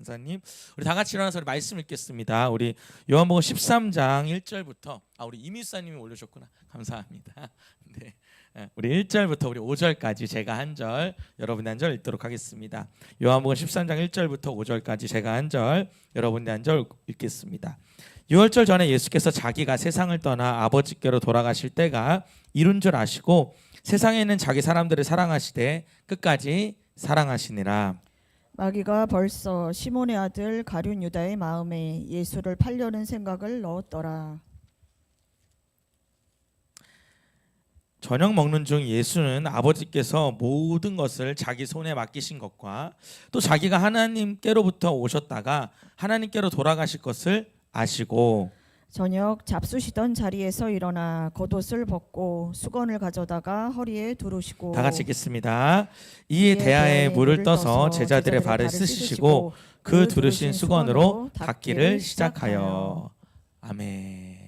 강사님. 우리 다 같이 일어나서 우리 말씀 읽겠습니다. 우리 요한복음 13장 1절부터 우리 이미수사님이 올려줬구나. 감사합니다. 네. 우리 1절부터 우리 5절까지 제가 한 절, 여러분이 한 절 읽도록 하겠습니다. 요한복음 13장 1절부터 5절까지 제가 한 절, 여러분이 한 절 읽겠습니다. 6월절 전에 예수께서 자기가 세상을 떠나 아버지께로 돌아가실 때가 이룬 줄 아시고 세상에 있는 자기 사람들을 사랑하시되 끝까지 사랑하시니라. 마귀가 벌써 시몬의 아들 가룟 유다의 마음에 예수를 팔려는 생각을 넣었더라. 저녁 먹는 중 예수는 아버지께서 모든 것을 자기 손에 맡기신 것과 또 자기가 하나님께로부터 오셨다가 하나님께로 돌아가실 것을 아시고 저녁 잡수시던 자리에서 일어나 겉옷을 벗고 수건을 가져다가 허리에 두르시고 다 같이 읽겠습니다. 이에 대야에 물을 떠서 제자들의 발을 씻으시고 그 두르신 수건으로 닦기를 시작하여. 아멘.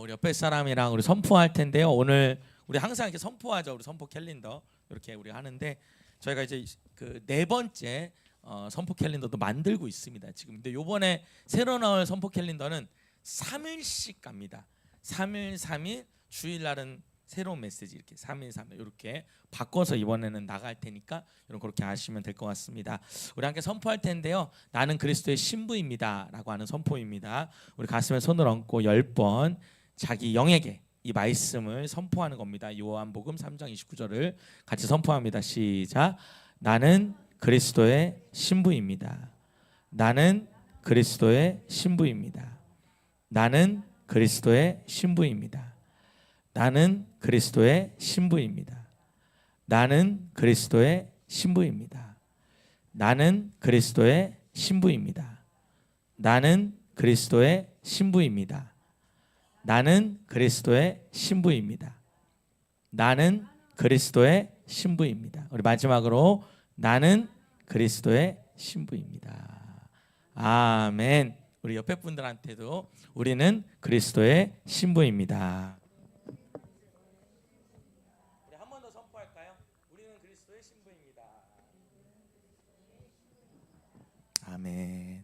우리 옆에 사람이랑 우리 선포할 텐데요. 오늘 우리 항상 이렇게 선포하죠. 우리 선포 캘린더 이렇게 우리 하는데 저희가 이제 그 네 번째 선포 캘린더도 만들고 있습니다. 지금 근데 요번에 새로 나올 선포 캘린더는 3일씩 갑니다. 3일 3일 주일날은 새로운 메시지 이렇게 3일 3일 이렇게 바꿔서 이번에는 나갈 테니까 여러분 그렇게 아시면 될 것 같습니다. 우리 함께 선포할 텐데요. 나는 그리스도의 신부입니다 라고 하는 선포입니다. 우리 가슴에 손을 얹고 10번 자기 영에게 이 말씀을 선포하는 겁니다. 요한복음 3장 29절을 같이 선포합니다. 시작. 나는 그리스도의 신부입니다. 나는 그리스도의 신부입니다. 나는 그리스도의 신부입니다. 나는 그리스도의 신부입니다. 나는 그리스도의 신부입니다. 나는 그리스도의 신부입니다. 나는 그리스도의 신부입니다. 나는 그리스도의 신부입니다. 나는 그리스도의 신부입니다. 우리 마지막으로 나는 그리스도의 신부입니다. 아멘. 우리 옆에 분들한테도 우리는 그리스도의 신부입니다. 우리 한 번 더 선포할까요? 우리는 그리스도의 신부입니다. 아멘.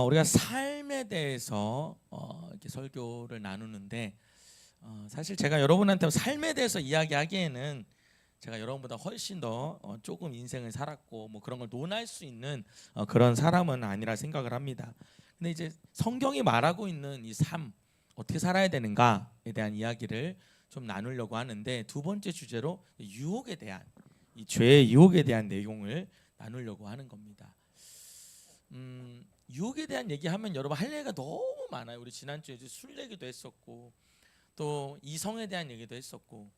우리가 삶에 대해서 이렇게 설교를 나누는데 사실 제가 여러분한테 삶에 대해서 이야기하기에는 제가 여러분보다 훨씬 더 조금 인생을 살았고 뭐 그런 걸 논할 수 있는 그런 사람은 아니라 생각을 합니다. 근데 이제 성경이 말하고 있는 이 삶 어떻게 살아야 되는가에 대한 이야기를 좀 나누려고 하는데 두 번째 주제로 유혹에 대한 이 죄의 유혹에 대한 내용을 나누려고 하는 겁니다. 유혹에 대한 얘기하면 여러분 할 얘기가 너무 많아요. 우리 지난주에 술 얘기도 했었고 또 이성에 대한 얘기도 했었고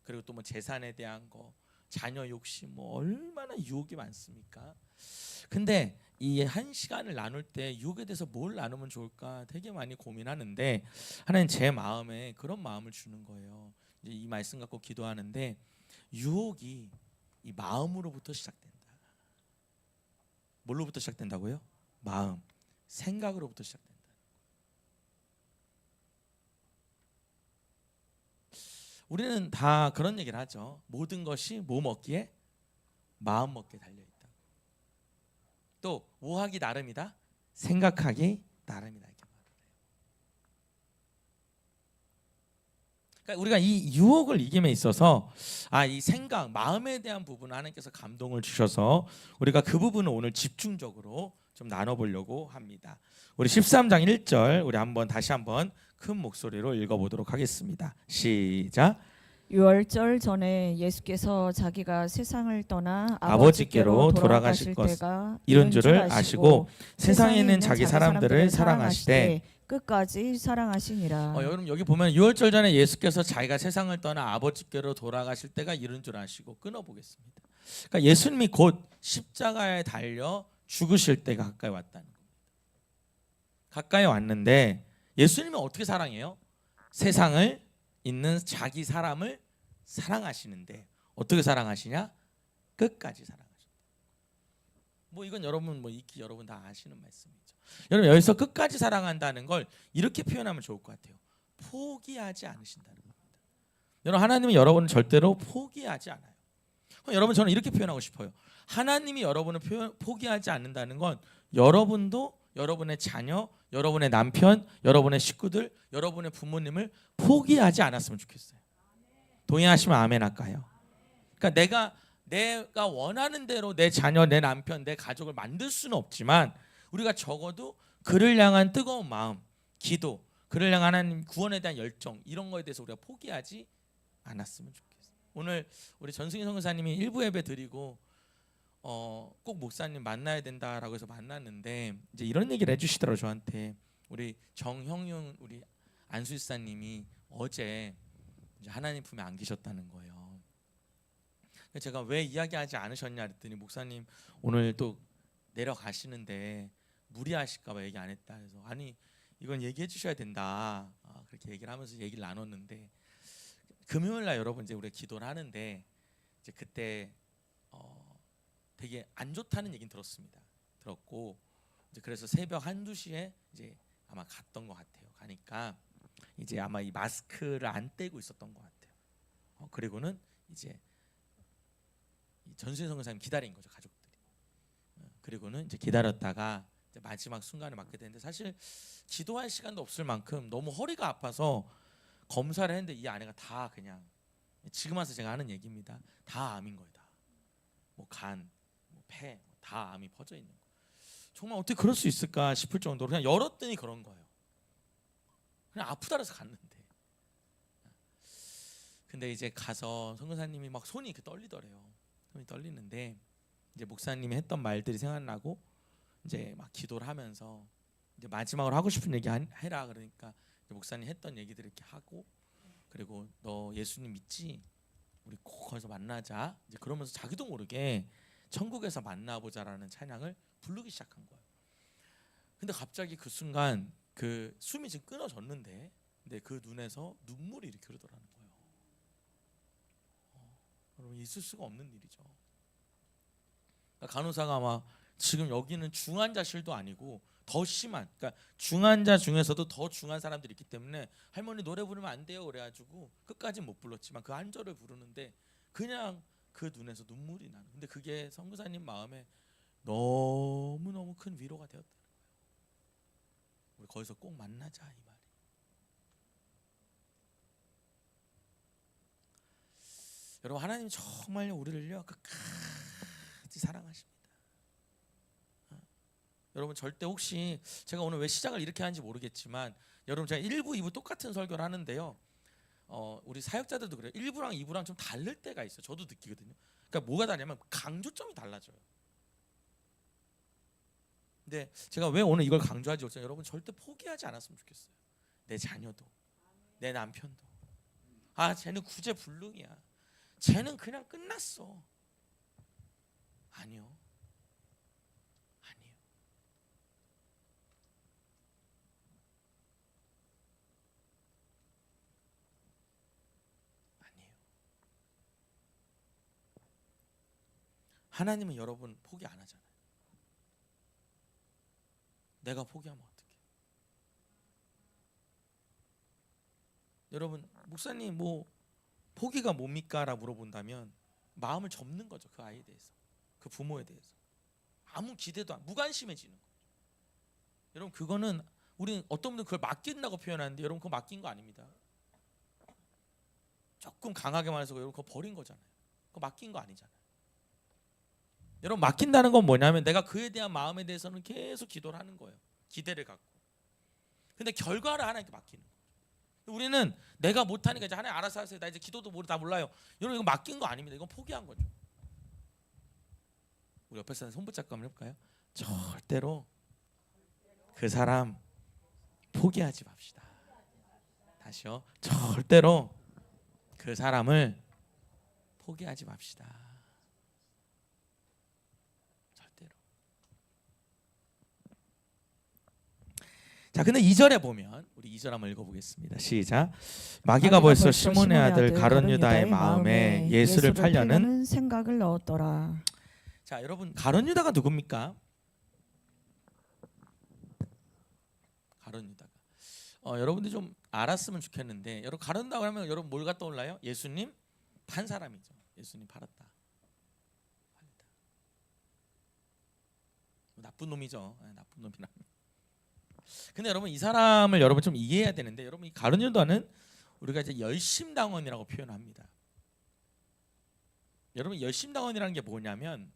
그리고 또 뭐 재산에 대한 거, 자녀 욕심 뭐 얼마나 유혹이 많습니까? 근데 이 한 시간을 나눌 때 유혹에 대해서 뭘 나누면 좋을까 되게 많이 고민하는데 하나님 제 마음에 그런 마음을 주는 거예요. 이제 이 말씀 갖고 기도하는데 유혹이 이 마음으로부터 시작된다. 뭘로부터 시작된다고요? 마음, 생각으로부터 시작된다. 우리는 다 그런 얘기를 하죠. 모든 것이 뭐 먹기에? 마음 먹기에 달려있다. 또 뭐하기 나름이다? 생각하기 나름이다. 이렇게 말을 해요. 그러니까 우리가 이 유혹을 이김에 있어서 이 생각, 마음에 대한 부분을 하나님께서 감동을 주셔서 우리가 그 부분을 오늘 집중적으로 좀 나눠보려고 합니다. 우리 13장 1절 우리 다시 한번 큰 목소리로 읽어보도록 하겠습니다. 시작. 6월절 전에 예수께서 자기가 세상을 떠나 아버지께로 돌아가실 때가 이룬 줄을 아시고 세상에 있는 자기 사람들을 사랑하시되 끝까지 사랑하시니라. 여러분 여기 보면 6월절 전에 예수께서 자기가 세상을 떠나 아버지께로 돌아가실 때가 이룬 줄 아시고 끊어보겠습니다. 그러니까 예수님이 곧 십자가에 달려 죽으실 때가 가까이 왔다는 겁니다. 가까이 왔는데 예수님은 어떻게 사랑해요? 세상을 있는 자기 사람을 사랑하시는데 어떻게 사랑하시냐? 끝까지 사랑하신다. 뭐 이건 여러분 익히 여러분 다 아시는 말씀이죠. 여러분 여기서 끝까지 사랑한다는 걸 이렇게 표현하면 좋을 것 같아요. 포기하지 않으신다는 겁니다. 여러분 하나님은 여러분을 절대로 포기하지 않아요. 여러분 저는 이렇게 표현하고 싶어요. 하나님이 여러분을 포기하지 않는다는 건 여러분도 여러분의 자녀, 여러분의 남편, 여러분의 식구들, 여러분의 부모님을 포기하지 않았으면 좋겠어요. 동의하시면 아멘 할까요? 그러니까 내가 원하는 대로 내 자녀, 내 남편, 내 가족을 만들 수는 없지만 우리가 적어도 그를 향한 뜨거운 마음, 기도, 그를 향한 하나님 구원에 대한 열정 이런 거에 대해서 우리가 포기하지 않았으면 좋겠어요. 오늘 우리 전승희 선교사님이 일부 예배 드리고 꼭 목사님 만나야 된다라고 해서 만났는데 이제 이런 얘기를 해주시더라고요. 저한테 우리 정형용 우리 안수사님이 어제 이제 하나님 품에 안기셨다는 거예요. 제가 왜 이야기하지 않으셨냐 그랬더니 목사님 오늘 또 내려가시는데 무리하실까봐 얘기 안 했다. 그래서 아니 이건 얘기해 주셔야 된다. 그렇게 얘기를 하면서 얘기를 나눴는데 금요일날 여러분 이제 우리가 기도를 하는데 이제 그때 되게 안 좋다는 얘기는 들었고 이제 그래서 새벽 1-2시에 이제 아마 갔던 것 같아요. 가니까 이제 아마 이 마스크를 안 떼고 있었던 것 같아요. 그리고는 이제 전수희 선교사님 기다린 거죠, 가족들이. 그리고는 이제 기다렸다가 이제 마지막 순간에 맞게 되는데 사실 기도할 시간도 없을 만큼 너무 허리가 아파서 검사를 했는데 이 안에가 다 그냥 지금 와서 제가 하는 얘기입니다. 다 암인 거예요. 다. 뭐 간, 뭐 폐, 다 암이 퍼져 있는 거. 정말 어떻게 그럴 수 있을까 싶을 정도로 그냥 열었더니 그런 거예요. 그냥 아프다 그래서 갔는데. 근데 이제 가서 선교사님이 막 손이 이렇게 떨리더래요. 손이 떨리는데 이제 목사님이 했던 말들이 생각나고 이제 막 기도를 하면서 이제 마지막으로 하고 싶은 얘기 해라 그러니까 목사님 했던 얘기들 이렇게 하고 그리고 너 예수님 믿지? 우리 꼭 거기서 만나자. 이제 그러면서 자기도 모르게 천국에서 만나보자라는 찬양을 부르기 시작한 거예요. 근데 갑자기 그 순간 그 숨이 지금 끊어졌는데 근데 그 눈에서 눈물이 이렇게 흐르더라는 거예요. 여러분 있을 수가 없는 일이죠. 그러니까 간호사가 아마 지금 여기는 중환자실도 아니고 더 심한 그러니까 중환자 중에서도 더 중한 사람들이 있기 때문에 할머니 노래 부르면 안 돼요 그래가지고 끝까지 못 불렀지만 그 한 절을 부르는데 그냥 그 눈에서 눈물이 나는 근데 그게 선교사님 마음에 너무너무 큰 위로가 되었다는 거예요. 우리 거기서 꼭 만나자 이 말이. 여러분 하나님 정말 우리를요 끝까지 사랑하십니다. 여러분 절대 혹시 제가 오늘 왜 시작을 이렇게 하는지 모르겠지만 여러분 제가 1부, 2부 똑같은 설교를 하는데요. 우리 사역자들도 그래요. 1부랑 2부랑 좀 다를 때가 있어요. 저도 느끼거든요. 그러니까 뭐가 다르냐면 강조점이 달라져요. 근데 제가 왜 오늘 이걸 강조하지 못했어요? 여러분 절대 포기하지 않았으면 좋겠어요. 내 자녀도 내 남편도 쟤는 구제불능이야. 쟤는 그냥 끝났어. 아니요. 하나님은 여러분 포기 안 하잖아요. 내가 포기하면 어떡해? 여러분 목사님 뭐 포기가 뭡니까? 라고 물어본다면 마음을 접는 거죠. 그 아이에 대해서 그 부모에 대해서 아무 기대도 무관심해지는 거죠. 여러분 그거는 우리는 어떤 분들은 그걸 맡긴다고 표현하는데 여러분 그거 맡긴 거 아닙니다. 조금 강하게 말해서 여러분 그거 버린 거잖아요. 그거 맡긴 거 아니잖아요. 여러분 맡긴다는 건 뭐냐면 내가 그에 대한 마음에 대해서는 계속 기도를 하는 거예요. 기대를 갖고. 근데 결과를 하나님께 맡기는 거예요. 우리는 내가 못하니까 이제 하나님 알아서 하세요. 나 이제 기도도 다 몰라요. 여러분 이거 맡긴 거 아닙니다. 이건 포기한 거죠. 우리 옆에 사람 손 붙잡고 한번 해볼까요? 절대로 그 사람 포기하지 맙시다. 다시요. 절대로 그 사람을 포기하지 맙시다. 자, 근데 2절에 보면 우리 2절 한번 읽어보겠습니다. 시작. 마귀가 벌써 시몬의 아들 가룟 유다의 마음에 예수를 팔려는 생각을 넣었더라. 자, 여러분 가룟 유다가 누굽니까? 가룟 유다가 여러분들이 좀 알았으면 좋겠는데 여러분 가룟 유다고 하면 여러분 뭘가 떠올라요? 예수님 판 사람이죠. 예수님 팔았다. 나쁜 놈이죠. 나쁜 놈이라. 근데 여러분 이 사람을 여러분 좀 이해해야 되는데, 여러분 이 가룟 유다는 우리가 이제 열심당원이라고 표현합니다. 여러분 열심당원이라는 게 뭐냐면,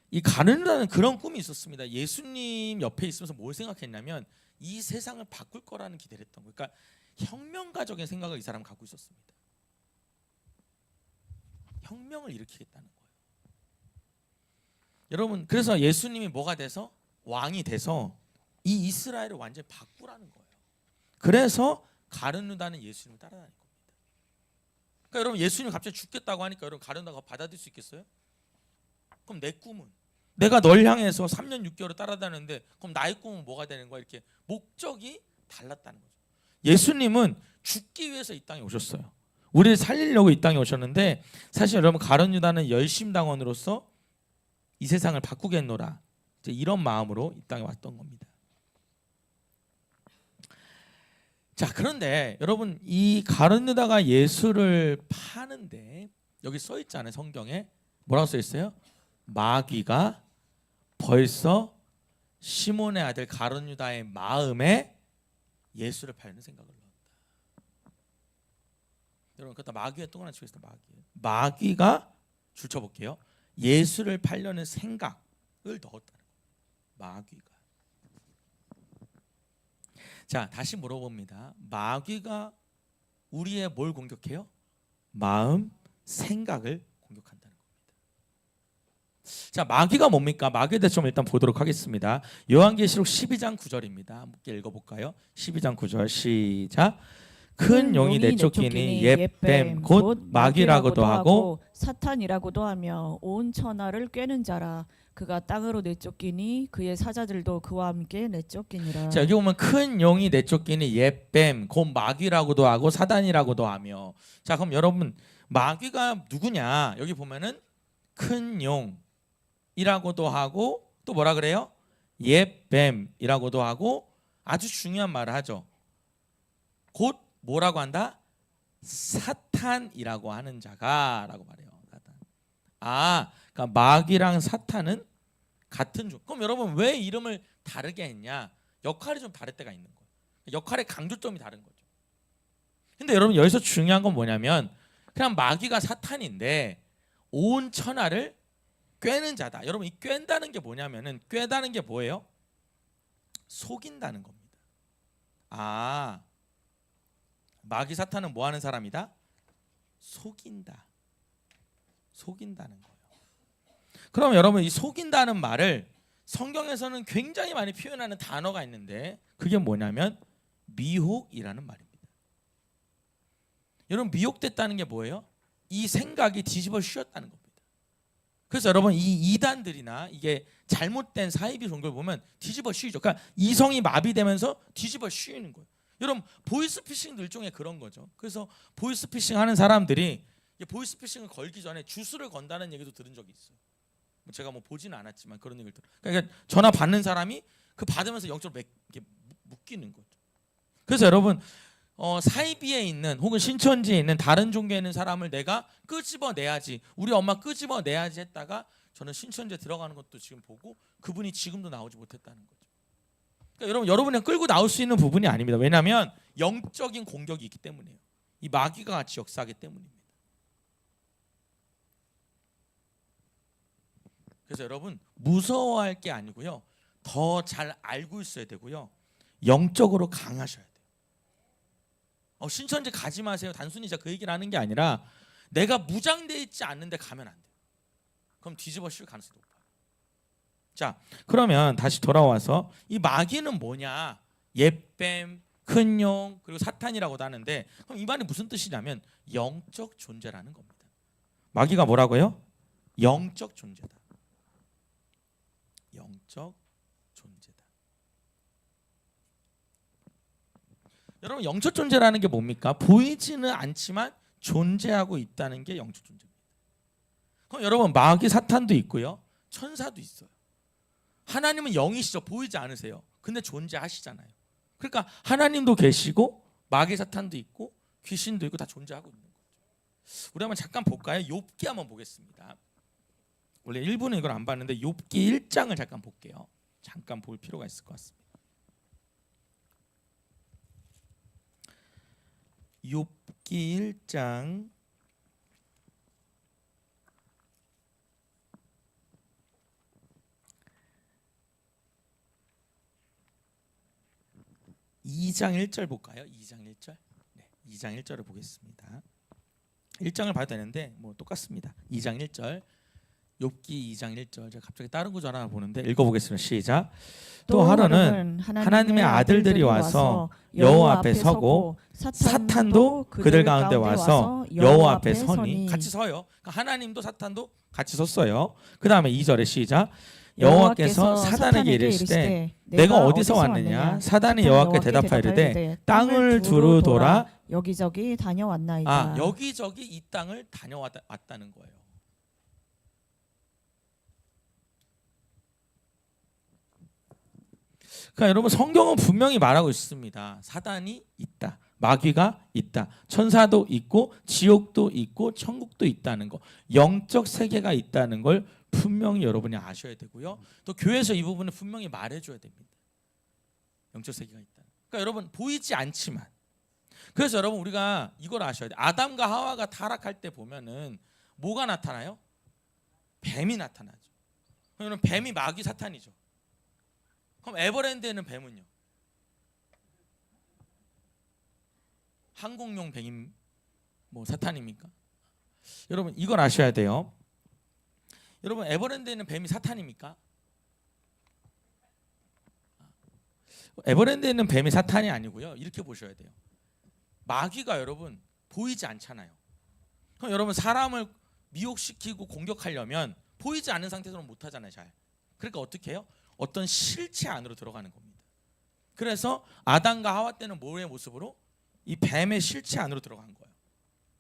이 가룟 유다는 그런 꿈이 있었습니다. 예수님 옆에 있으면서 뭘 생각했냐면 이 세상을 바꿀 거라는 기대를 했던 거예요. 그러니까 혁명가적인 생각을 이 사람은 갖고 있었습니다. 혁명을 일으키겠다는 거예요. 여러분 그래서 예수님이 뭐가 돼서 왕이 돼서 이 이스라엘을 완전히 바꾸라는 거예요. 그래서 가룟 유다는 예수님을 따라다닐 겁니다. 그러니까 여러분 예수님 갑자기 죽겠다고 하니까 여러분 가룟 유다가 받아들일 수 있겠어요? 그럼 내 꿈은, 내가 널 향해서 3년 6개월을 따라다녔는데 그럼 나의 꿈은 뭐가 되는 거야? 이렇게 목적이 달랐다는 거죠. 예수님은 죽기 위해서 이 땅에 오셨어요. 우리를 살리려고 이 땅에 오셨는데, 사실 여러분 가룟 유다는 열심당원으로서 이 세상을 바꾸겠노라, 이제 이런 마음으로 이 땅에 왔던 겁니다. 자, 그런데 여러분 이 가룟 유다가 예수를 파는데 여기 써 있잖아요. 성경에 뭐라고 써 있어요? 마귀가 벌써 시몬의 아들 가룟 유다의 마음에 예수를 팔는 생각을 넣었다. 여러분 그다 마귀의 또 하나 치겠습니다. 마귀가 줄 쳐볼게요. 예수를 팔려는 생각을 넣었다는 거예요. 마귀가. 자, 다시 물어봅니다. 마귀가 우리의 뭘 공격해요? 마음, 생각을 공격한다는 겁니다. 자, 마귀가 뭡니까? 마귀에 대해서 좀 일단 보도록 하겠습니다. 요한계시록 12장 9절입니다. 함께 읽어볼까요? 12장 9절 시작. 큰 용이 내쫓기니 옛뱀 곧 마귀라고도 하고 사탄이라고도 하며 온 천하를 꿰는 자라. 그가 땅으로 내쫓기니 그의 사자들도 그와 함께 내쫓기니라. 자, 여기 보면 큰 용이 내쫓기니 옛뱀 곧 마귀라고도 하고 사단이라고도 하며. 자, 그럼 여러분 마귀가 누구냐? 여기 보면은 큰 용이라고도 하고 또 뭐라 그래요? 옛뱀이라고도 하고 아주 중요한 말을 하죠. 곧 뭐라고 한다? 사탄이라고 하는 자가라고 말해요. 사탄. 그러니까 마귀랑 사탄은 같은 종. 그럼 여러분 왜 이름을 다르게 했냐? 역할이 좀 다를 때가 있는 거예요. 역할의 강조점이 다른 거죠. 근데 여러분 여기서 중요한 건 뭐냐면, 그냥 마귀가 사탄인데 온 천하를 꿰는 자다. 여러분 이 꿰다는 게 뭐냐면은, 꿰다는 게 뭐예요? 속인다는 겁니다. 마귀 사탄은 뭐 하는 사람이다? 속인다. 속인다는 거예요. 그럼 여러분 이 속인다는 말을 성경에서는 굉장히 많이 표현하는 단어가 있는데, 그게 뭐냐면 미혹이라는 말입니다. 여러분 미혹됐다는 게 뭐예요? 이 생각이 뒤집어 씌웠다는 겁니다. 그래서 여러분 이 이단들이나 이게 잘못된 사이비 종교를 보면 뒤집어 씌우죠. 그러니까 이성이 마비되면서 뒤집어 씌우는 거예요. 여러분 보이스피싱도 일종의 그런 거죠. 그래서 보이스피싱 하는 사람들이 보이스피싱을 걸기 전에 주술을 건다는 얘기도 들은 적이 있어요. 제가 뭐 보지는 않았지만 그런 얘기를 들어요. 그러니까 전화 받는 사람이 그 받으면서 영적으로 묶이는 거죠. 그래서 여러분 사이비에 있는 혹은 신천지에 있는 다른 종교에 있는 사람을 내가 끄집어내야지, 우리 엄마 끄집어내야지 했다가 저는 신천지에 들어가는 것도 지금 보고 그분이 지금도 나오지 못했다는 거죠. 그러니까 여러분이 끌고 나올 수 있는 부분이 아닙니다. 왜냐하면 영적인 공격이 있기 때문이에요. 이 마귀가 같이 역사하기 때문입니다. 그래서 여러분 무서워할 게 아니고요, 더 잘 알고 있어야 되고요, 영적으로 강하셔야 돼요. 신천지 가지 마세요. 단순히 제가 그 얘기를 하는 게 아니라, 내가 무장돼 있지 않는데 가면 안 돼요. 그럼 뒤집어 씌울 가능성이 높아요. 자, 그러면 다시 돌아와서 이 마귀는 뭐냐? 옛뱀, 큰 용, 그리고 사탄이라고도 하는데, 그럼 이 말이 무슨 뜻이냐면 영적 존재라는 겁니다. 마귀가 뭐라고요? 영적 존재다. 영적 존재다. 여러분 영적 존재라는 게 뭡니까? 보이지는 않지만 존재하고 있다는 게 영적 존재입니다. 그럼 여러분 마귀 사탄도 있고요, 천사도 있어요. 하나님은 영이시죠. 보이지 않으세요. 근데 존재하시잖아요. 그러니까 하나님도 계시고 마귀 사탄도 있고 귀신도 있고 다 존재하고 있는 거죠. 우리 한번 잠깐 볼까요? 욥기 한번 보겠습니다. 원래 1부는 이걸 안 봤는데 욥기 1장을 잠깐 볼게요. 잠깐 볼 필요가 있을 것 같습니다. 욥기 1장 2장 1절 볼까요? 2장 1절. 네, 2장 1절을 보겠습니다. 1장을 봐도 되는데 뭐 똑같습니다. 2장 1절. 욥기 2장 1절. 제가 갑자기 다른 구절 하나 보는데 읽어보겠습니다. 시작. 또 하루는 하나님의 아들들이 와서 여호와 앞에 서고 사탄도 그들 가운데 와서 여호와 앞에 서니 같이 서요. 그러니까 하나님도 사탄도 같이 섰어요. 그 다음에 2절에 시작. 여호와께서 사단에게 이르시되 내가 어디서 왔느냐? 사단이 여호와께 대답하이르되 땅을 두루 돌아 여기저기 다녀왔나이다. 여기저기 이 땅을 다녀왔다는 거예요. 그러니까 여러분 성경은 분명히 말하고 있습니다. 사단이 있다. 마귀가 있다. 천사도 있고 지옥도 있고 천국도 있다는 거. 영적 세계가 있다는 걸 분명히 여러분이 아셔야 되고요. 또 교회에서 이 부분을 분명히 말해줘야 됩니다. 영적 세계가 있다. 그러니까 여러분 보이지 않지만 그래서 여러분 우리가 이걸 아셔야 돼요. 아담과 하와가 타락할 때 보면은 뭐가 나타나요? 뱀이 나타나죠. 그러면 뱀이 마귀 사탄이죠. 그럼 에버랜드에는 뱀은요? 항공용 뱀이 뭐 사탄입니까? 여러분 이걸 아셔야 돼요. 여러분 에버랜드에는 뱀이 사탄입니까? 에버랜드에는 뱀이 사탄이 아니고요. 이렇게 보셔야 돼요. 마귀가 여러분 보이지 않잖아요. 그럼 여러분 사람을 미혹시키고 공격하려면 보이지 않는 상태에서는 못하잖아요. 잘. 그러니까 어떻게 해요? 어떤 실체 안으로 들어가는 겁니다. 그래서 아담과 하와 때는 뭐의 모습으로? 이 뱀의 실체 안으로 들어간 거예요.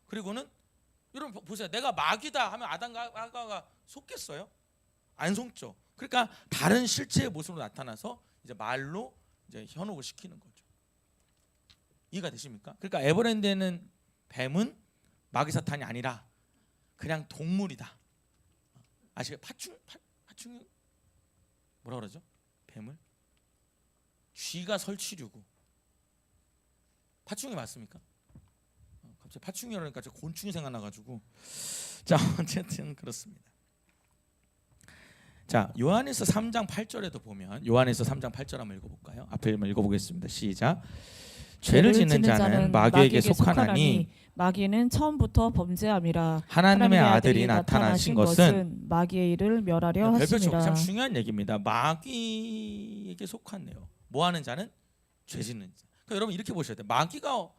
그리고는 여러분 보세요. 내가 마귀다 하면 아담과 하와가 속겠어요? 안 속죠. 그러니까 다른 실체의 모습으로 나타나서 이제 말로 이제 현혹을 시키는 거죠. 이해가 되십니까? 그러니까 에버랜드에는 뱀은 마귀 사탄이 아니라 그냥 동물이다. 아시겠어요? 파충류 뭐라 그러죠? 뱀을 쥐가 설치류고 파충류 맞습니까? 갑자기 파충류 그러니까 곤충이 생각나가지고 자 어쨌든 그렇습니다. 자 요한에서 3장 8절에도 보면 요한에서 3장 8절 한번 읽어볼까요? 앞에 한번 읽어보겠습니다. 시작. 죄를 짓는 자는 마귀에게 속하나니 마귀는 처음부터 범죄함이라. 하나님의 아들이 나타나신 것은 마귀의 일을 멸하려 하심이라. 참 중요한 얘기입니다. 마귀에게 속하네요. 뭐하는 자는 죄 짓는 자. 그러니까 여러분 이렇게 보셔야 돼요. 마귀가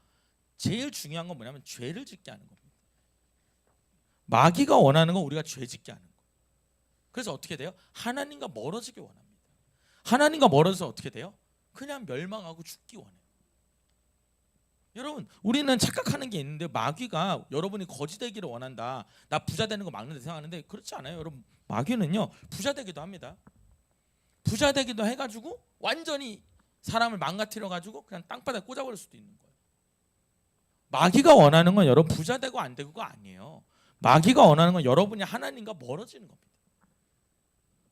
제일 중요한 건 뭐냐면 죄를 짓게 하는 겁니다. 마귀가 원하는 건 우리가 죄 짓게 하는 거예요. 그래서 어떻게 돼요? 하나님과 멀어지기 원합니다. 하나님과 멀어져서 어떻게 돼요? 그냥 멸망하고 죽기 원해요. 여러분 우리는 착각하는 게 있는데 마귀가 여러분이 거지 되기를 원한다. 나 부자 되는 거 막는다 생각하는데 그렇지 않아요. 여러분 마귀는요 부자 되기도 합니다. 부자 되기도 해가지고 완전히 사람을 망가뜨려 가지고 그냥 땅바닥에 꽂아버릴 수도 있는 거예요. 마귀가 원하는 건 여러분 부자 되고 안 되고가 아니에요. 마귀가 원하는 건 여러분이 하나님과 멀어지는 겁니다.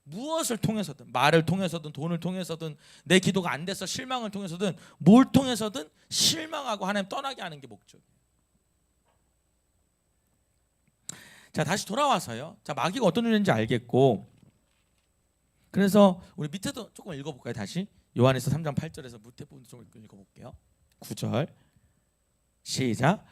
무엇을 통해서든 말을 통해서든 돈을 통해서든 내 기도가 안 돼서 실망을 통해서든 뭘 통해서든 실망하고 하나님 떠나게 하는 게 목적이에요. 자 다시 돌아와서요. 자 마귀가 어떤 존재인지 알겠고 그래서 우리 밑에도 조금 읽어볼까요? 다시 요한에서 3장 8절에서 밑에 부분 좀 읽어볼게요. 9절 시작.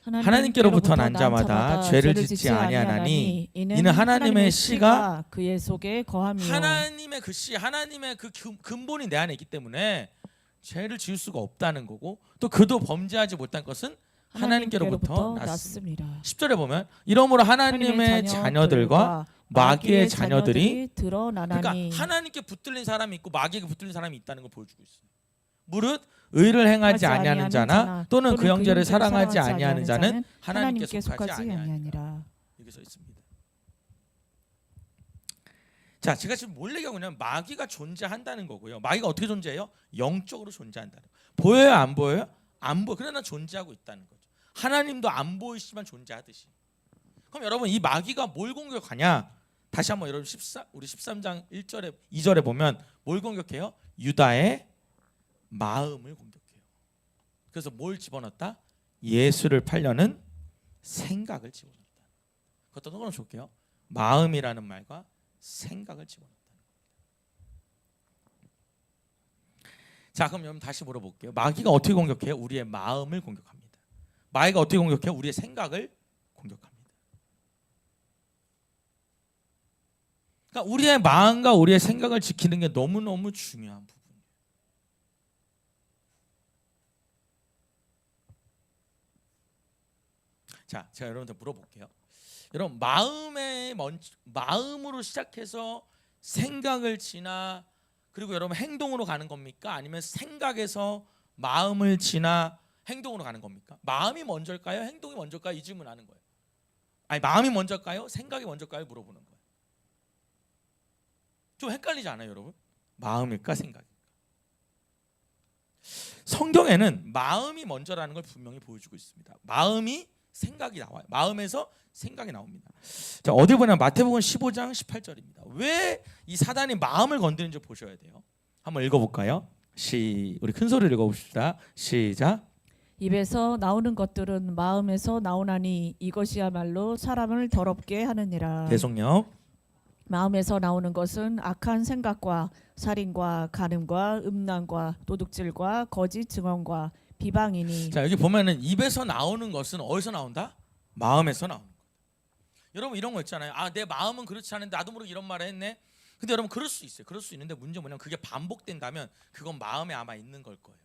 하나님께로부터 난 자마다 죄를 짓지 아니하나니 이는 하나님의 씨가 그의 속에 거함이요. 하나님의 그 씨, 하나님의 그 근본이 내 안에 있기 때문에 죄를 지을 수가 없다는 거고 또 그도 범죄하지 못한 것은 하나님께로부터 났습니다. 10절에 보면 이러므로 하나님의 자녀들과 마귀의 자녀들이 드러나나니. 그러니까 하나님께 붙들린 사람이 있고 마귀에게 붙들린 사람이 있다는 걸 보여주고 있어요. 무릇 의를 행하지 아니하는 자나 또는 그 형제를 사랑하지 아니하는 자는 하나님께 속하지 아니하니라. 여기 써 있습니다. 자, 제가 지금 뭘 얘기하고 있냐면 마귀가 존재한다는 거고요. 마귀가 어떻게 존재해요? 영적으로 존재한다는 거예요. 보여요, 안 보여요? 안 보여. 그러나 존재하고 있다는 거죠. 하나님도 안 보이시지만 존재하듯이. 그럼 여러분 이 마귀가 뭘 공격하냐? 다시 한번 여러분 우리 13장 1절에 2절에 보면 뭘 공격해요? 유다의 마음을 공격해요. 그래서 뭘 집어넣었다? 예수를 팔려는 생각을 집어넣었다. 그것도 끊어 줄게요. 마음이라는 말과 생각을 집어넣었다. 자, 그럼 여러분 다시 물어볼게요. 마귀가 어떻게 공격해요? 우리의 마음을 공격합니다. 마귀가 어떻게 공격해요? 우리의 생각을 공격합니다. 그러니까 우리의 마음과 우리의 생각을 지키는 게 너무너무 중요한 부분이에요. 자, 제가 여러분들 물어볼게요. 여러분 마음으로 시작해서 생각을 지나 그리고 여러분 행동으로 가는 겁니까? 아니면 생각에서 마음을 지나 행동으로 가는 겁니까? 마음이 먼저일까요? 행동이 먼저일까요? 이 질문하는 거예요. 아니 마음이 먼저일까요? 생각이 먼저일까요? 물어보는 거예요. 좀 헷갈리지 않아요, 여러분? 마음일까 생각일까? 성경에는 마음이 먼저라는 걸 분명히 보여주고 있습니다. 마음이 생각이 나와요. 마음에서 생각이 나옵니다. 자, 어디 보면 마태복음 15장 18절입니다. 왜 이 사단이 마음을 건드리는지 보셔야 돼요. 한번 읽어볼까요? 우리 큰 소리로 읽어봅시다. 시작. 입에서 나오는 것들은 마음에서 나오나니 이것이야말로 사람을 더럽게 하느니라. 계속요. 마음에서 나오는 것은 악한 생각과 살인과 간음과 음란과 도둑질과 거짓 증언과 비방이니. 자, 여기 보면은 입에서 나오는 것은 어디서 나온다? 마음에서 나오는 거예요. 여러분 이런 거 있잖아요. 아, 내 마음은 그렇지 않은데 나도 모르게 이런 말을 했네. 근데 여러분 그럴 수 있어요. 그럴 수 있는데 문제 뭐냐면 그게 반복된다면 그건 마음에 아마 있는 걸 거예요.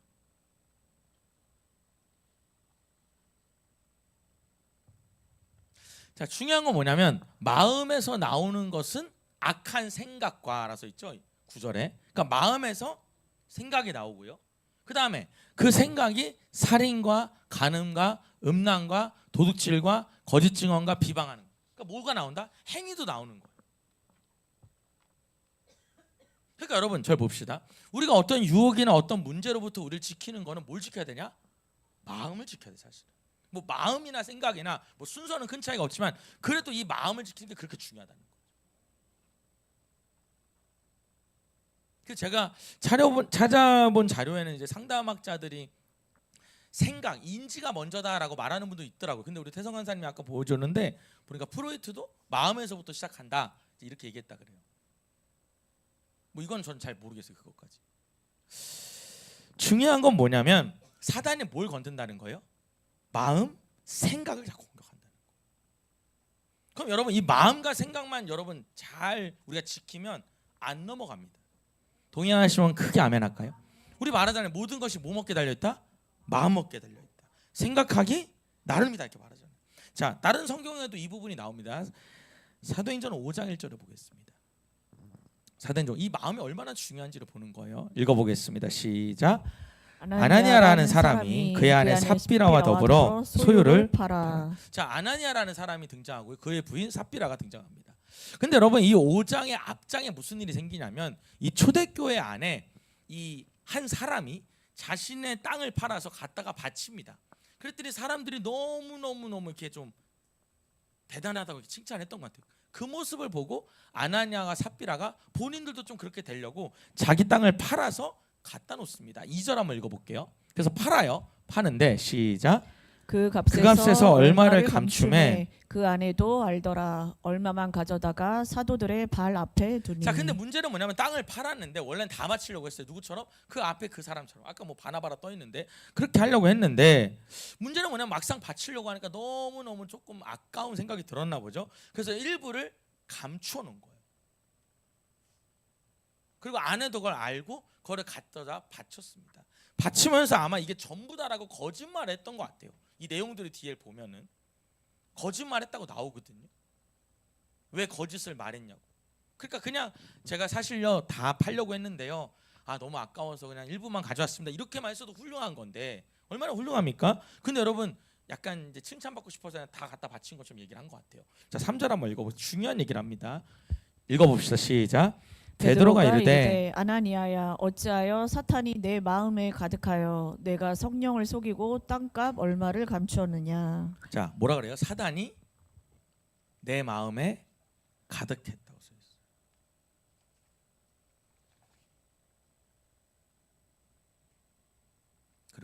자, 중요한 건 뭐냐면 마음에서 나오는 것은 악한 생각과라서 있죠. 9절에. 그러니까 마음에서 생각이 나오고요. 그다음에 그 생각이 살인과 간음과 음란과 도둑질과 거짓 증언과 비방하는 거예요. 그러니까 뭐가 나온다? 행위도 나오는 거예요. 그러니까 여러분 잘 봅시다. 우리가 어떤 유혹이나 어떤 문제로부터 우리를 지키는 거는 뭘 지켜야 되냐? 마음을 지켜야 돼, 사실. 뭐 마음이나 생각이나 뭐 순서는 큰 차이가 없지만 그래도 이 마음을 지키는 게 그렇게 중요하다는 거예요. 그 제가 찾아본 자료에는 이제 상담학자들이 생각, 인지가 먼저다라고 말하는 분도 있더라고요. 근데 우리 태성 간사님이 아까 보여줬는데 보니까 프로이트도 마음에서부터 시작한다 이렇게 얘기했다 그래요. 뭐 이건 전 잘 모르겠어요, 그것까지. 중요한 건 뭐냐면 사단이 뭘 건든다는 거예요? 마음, 생각을 자꾸 공격한다는 거예요. 그럼 여러분 이 마음과 생각만 여러분 잘 우리가 지키면 안 넘어갑니다. 동의하시면 크게 아멘 할까요? 우리 말하잖아요. 모든 것이 뭐 먹게 달려있다? 마음 먹게 달려있다. 생각하기 나름이다 이렇게 말하잖아요. 자, 다른 성경에도 이 부분이 나옵니다. 사도행전 5장 1절을 보겠습니다. 사도행전 이 마음이 얼마나 중요한지를 보는 거예요. 읽어보겠습니다. 시작. 아나니아라는 사람이 그의 아내 삽비라와 더불어 소유를 팔아. 자, 아나니아라는 사람이 등장하고요. 그의 부인 삽비라가 등장합니다. 근데 여러분 이 5장의 앞장에 무슨 일이 생기냐면 이 초대교회 안에 이 한 사람이 자신의 땅을 팔아서 갖다가 바칩니다. 그랬더니 사람들이 너무 이렇게 좀 대단하다고 칭찬했던 것 같아요. 그 모습을 보고 아나니아와 삽비라가 본인들도 좀 그렇게 되려고 자기 땅을 팔아서 갖다 놓습니다. 2절 한번 읽어볼게요. 그래서 팔아요. 파는데 시작. 그 값에서 얼마를 감춤해 그 아내도 알더라. 얼마만 가져다가 사도들의 발 앞에 두니. 자, 근데 문제는 뭐냐면 땅을 팔았는데 원래는 다 바치려고 했어요. 누구처럼? 그 앞에 그 사람처럼. 아까 뭐 바나바라 떠 있는데 그렇게 하려고 했는데 문제는 뭐냐면 막상 바치려고 하니까 너무 조금 아까운 생각이 들었나 보죠. 그래서 일부를 감추어 놓은 거예요. 그리고 아내도 그걸 알고 그걸 갖다가 바쳤습니다. 바치면서 아마 이게 전부다라고 거짓말했던 것 같아요. 이 내용들이 뒤에 보면은 거짓말했다고 나오거든요. 왜 거짓을 말했냐고. 그러니까 그냥 제가 사실요 다 팔려고 했는데요. 아, 너무 아까워서 그냥 일부만 가져왔습니다. 이렇게만 했어도 훌륭한 건데 얼마나 훌륭합니까? 근데 여러분 약간 이제 칭찬받고 싶어서 다 갖다 바친 것처럼 얘기를 한 것 같아요. 자, 3절 한번 읽어보세요. 중요한 얘기를 합니다. 읽어봅시다. 시작. 베드로가 이르되 아나니아야 어찌하여 사탄이 내 마음에 가득하여 내가 성령을 속이고 땅값 얼마를 감추었느냐. 자, 뭐라 그래요? 사단이 내 마음에 가득했다고.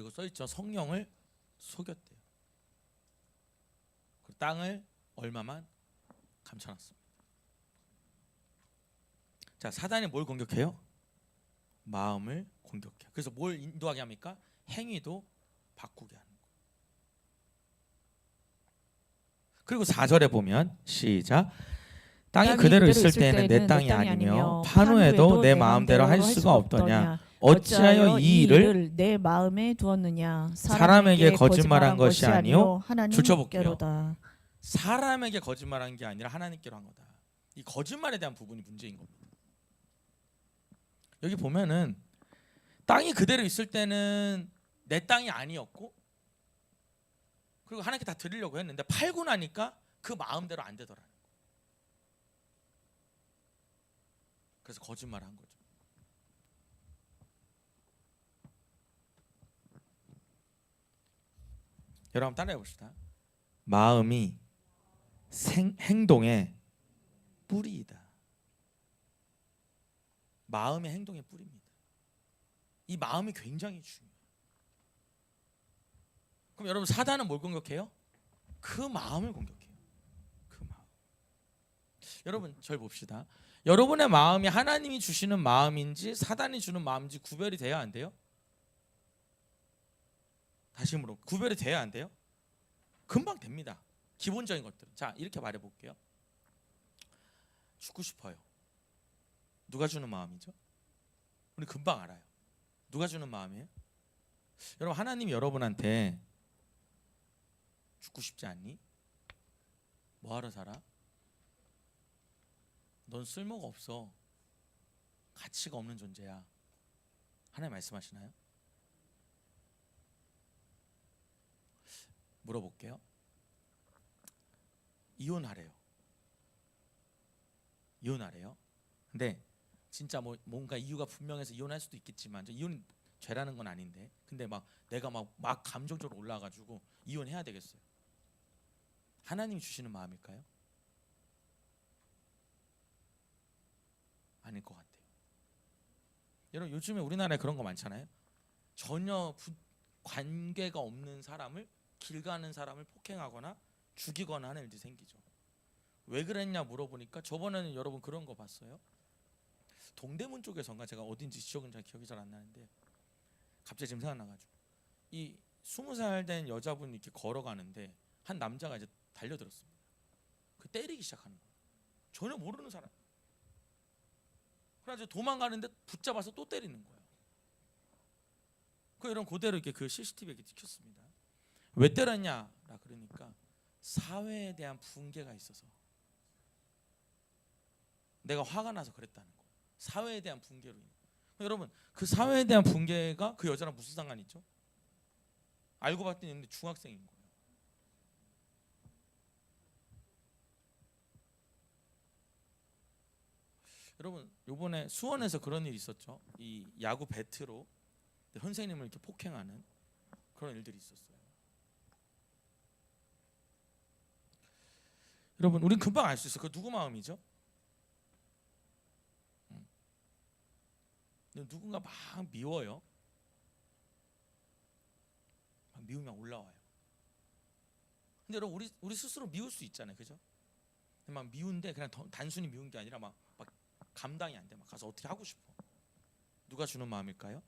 그리고 써 있죠. 성령을 속였대요. 그 땅을 얼마만 감춰놨습니다. 자, 사단이 뭘 공격해요? 마음을 공격해요. 그래서 뭘 인도하게 합니까? 행위도 바꾸게 하는 거예요. 그리고 4절에 보면 시작. 땅이 그대로 있을 때에는 내 땅이 아니며 판후에도 내 마음대로 할 수가 없더냐. 어찌하여 이 일을 내 마음에 두었느냐. 사람에게 거짓말한 것이 아니요 하나님께로다. 사람에게 거짓말한 게 아니라 하나님께로 한 거다. 이 거짓말에 대한 부분이 문제인 겁니다. 여기 보면은 땅이 그대로 있을 때는 내 땅이 아니었고, 그리고 하나님께 다 드리려고 했는데 팔고 나니까 그 마음대로 안 되더라는 거예요. 그래서 거짓말을 한 거죠. 여러분 한번 따라해 봅시다. 마음이 행동의 뿌리이다. 마음의 행동의 뿌리입니다. 이 마음이 굉장히 중요해요. 그럼 여러분 사단은 뭘 공격해요? 그 마음을 공격해요. 그 마음. 여러분 절 봅시다. 여러분의 마음이 하나님이 주시는 마음인지 사단이 주는 마음인지 구별이 돼야 안 돼요? 다시 물어 구별이 돼야 안 돼요? 금방 됩니다. 기본적인 것들은. 자, 이렇게 말해 볼게요. 죽고 싶어요. 누가 주는 마음이죠? 우리 금방 알아요. 누가 주는 마음이에요? 여러분 하나님이 여러분한테 죽고 싶지 않니? 뭐하러 살아? 넌 쓸모가 없어. 가치가 없는 존재야. 하나님 말씀하시나요? 물어볼게요. 이혼하래요. 이혼하래요. 근데 진짜 뭔가 이유가 분명해서 이혼할 수도 있겠지만 이혼 죄라는 건 아닌데 근데 내가 막 감정적으로 올라가지고 이혼해야 되겠어요. 하나님이 주시는 마음일까요? 아닐 것 같아요. 여러분 요즘에 우리나라에 그런 거 많잖아요. 전혀 관계가 없는 사람을 길 가는 사람을 폭행하거나 죽이거나 하는 일들이 생기죠. 왜 그랬냐 물어보니까 저번에는 여러분 그런 거 봤어요? 동대문 쪽에선가 제가 어딘지 지역은 잘 기억이 잘 안 나는데 갑자기 지금 생각나가지고 이 20살 된 여자분이 이렇게 걸어가는데 한 남자가 이제 달려들었습니다. 그 때리기 시작하는 거예요. 전혀 모르는 사람. 그래서 도망가는데 붙잡아서 또 때리는 거예요. 그 이런 그대로 이렇게 그 CCTV에 이렇게 찍혔습니다. 왜 때렸냐라 그러니까 사회에 대한 분개가 있어서 내가 화가 나서 그랬다는 거예요. 사회에 대한 분개로 인해. 여러분 그 사회에 대한 분개가 그 여자랑 무슨 상관이 있죠? 알고 봤더니 있는데 중학생인 거예요. 여러분 요번에 수원에서 그런 일이 있었죠. 이 야구 배트로 선생님을 이렇게 폭행하는 그런 일들이 있었어요. 여러분 우린 금방 알 수 있어요. 그 누구 마음이죠? 누군가 막 미워요. 막 미우면 올라와요. 근데 여러분 우리 스스로 미울 수 있잖아요, 그죠? 막 미운데 그냥 단순히 미운 게 아니라 막 감당이 안 돼. 막 가서 어떻게 하고 싶어. 누가 주는 마음일까요?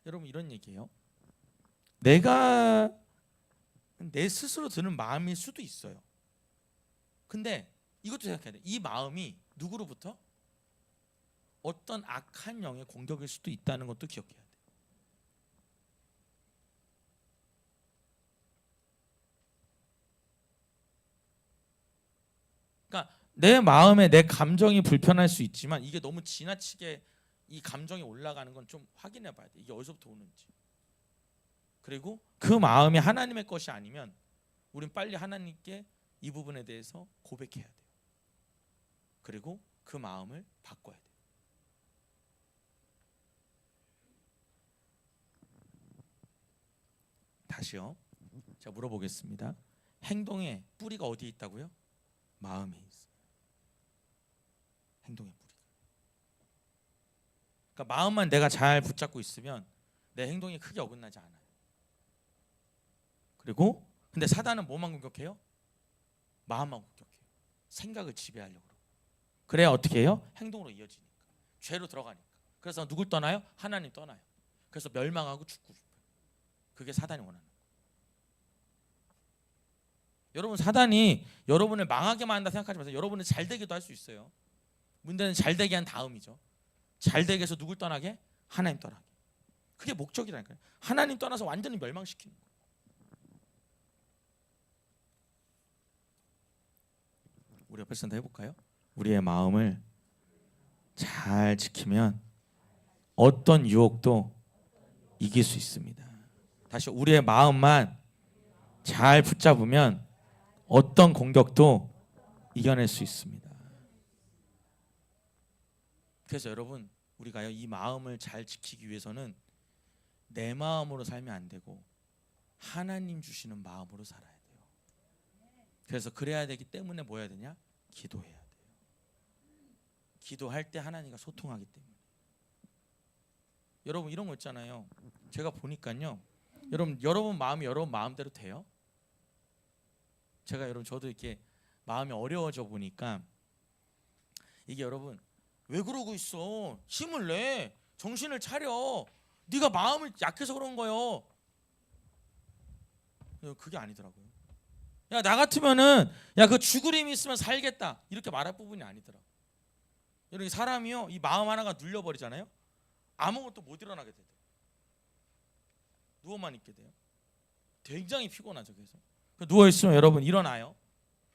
여러분 이런 얘기예요. 내가 내 스스로 드는 마음일 수도 있어요. 근데 이것도 생각해야 돼. 이 마음이 누구로부터? 어떤 악한 영의 공격일 수도 있다는 것도 기억해야 돼. 그러니까 내 마음에 내 감정이 불편할 수 있지만 이게 너무 지나치게 이 감정이 올라가는 건 좀 확인해 봐야 돼. 이게 어디서부터 오는지. 그리고 그 마음이 하나님의 것이 아니면 우린 빨리 하나님께 이 부분에 대해서 고백해야 돼요. 그리고 그 마음을 바꿔야 돼요. 다시요. 제가 물어보겠습니다. 행동의 뿌리가 어디에 있다고요? 마음에 있어요. 행동의 뿌리가. 그러니까 마음만 내가 잘 붙잡고 있으면 내 행동이 크게 어긋나지 않아요. 그리고 근데 사단은 뭐만 공격해요? 마음만 공격해요. 생각을 지배하려고. 그래야 어떻게 해요? 행동으로 이어지니까. 죄로 들어가니까. 그래서 누굴 떠나요? 하나님 떠나요. 그래서 멸망하고 죽고 싶어요. 그게 사단이 원하는 거예요. 여러분, 사단이 여러분을 망하게만 한다 생각하지 마세요. 여러분은 잘 되기도 할 수 있어요. 문제는 잘 되게 한 다음이죠. 잘 되게 해서 누굴 떠나게? 하나님 떠나게. 그게 목적이라니까요. 하나님 떠나서 완전히 멸망시키는 거예요. 우리 옆에 사람 해볼까요? 우리의 마음을 잘 지키면 어떤 유혹도 이길 수 있습니다. 다시 우리의 마음만 잘 붙잡으면 어떤 공격도 이겨낼 수 있습니다. 그래서 여러분, 우리가요, 이 마음을 잘 지키기 위해서는 내 마음으로 살면 안 되고 하나님 주시는 마음으로 살아야 돼요. 그래서 그래야 되기 때문에 뭐 해야 되냐? 기도해야 돼요. 기도할 때 하나님과 소통하기 때문에. 여러분, 이런 거 있잖아요. 제가 보니까요, 여러분 마음이 여러분 마음대로 돼요. 제가 저도 이렇게 마음이 어려워져 보니까 이게 여러분, 왜 그러고 있어? 힘을 내. 정신을 차려. 네가 마음을 약해서 그런 거요. 그게 아니더라고요. 야, 나 같으면은 그 죽으림이 있으면 살겠다 이렇게 말할 부분이 아니더라. 여러분, 사람이요, 이 마음 하나가 눌려버리잖아요. 아무것도 못 일어나게 되더라고요. 누워만 있게 돼요. 굉장히 피곤하죠. 그래서 누워 있으면 여러분 일어나요.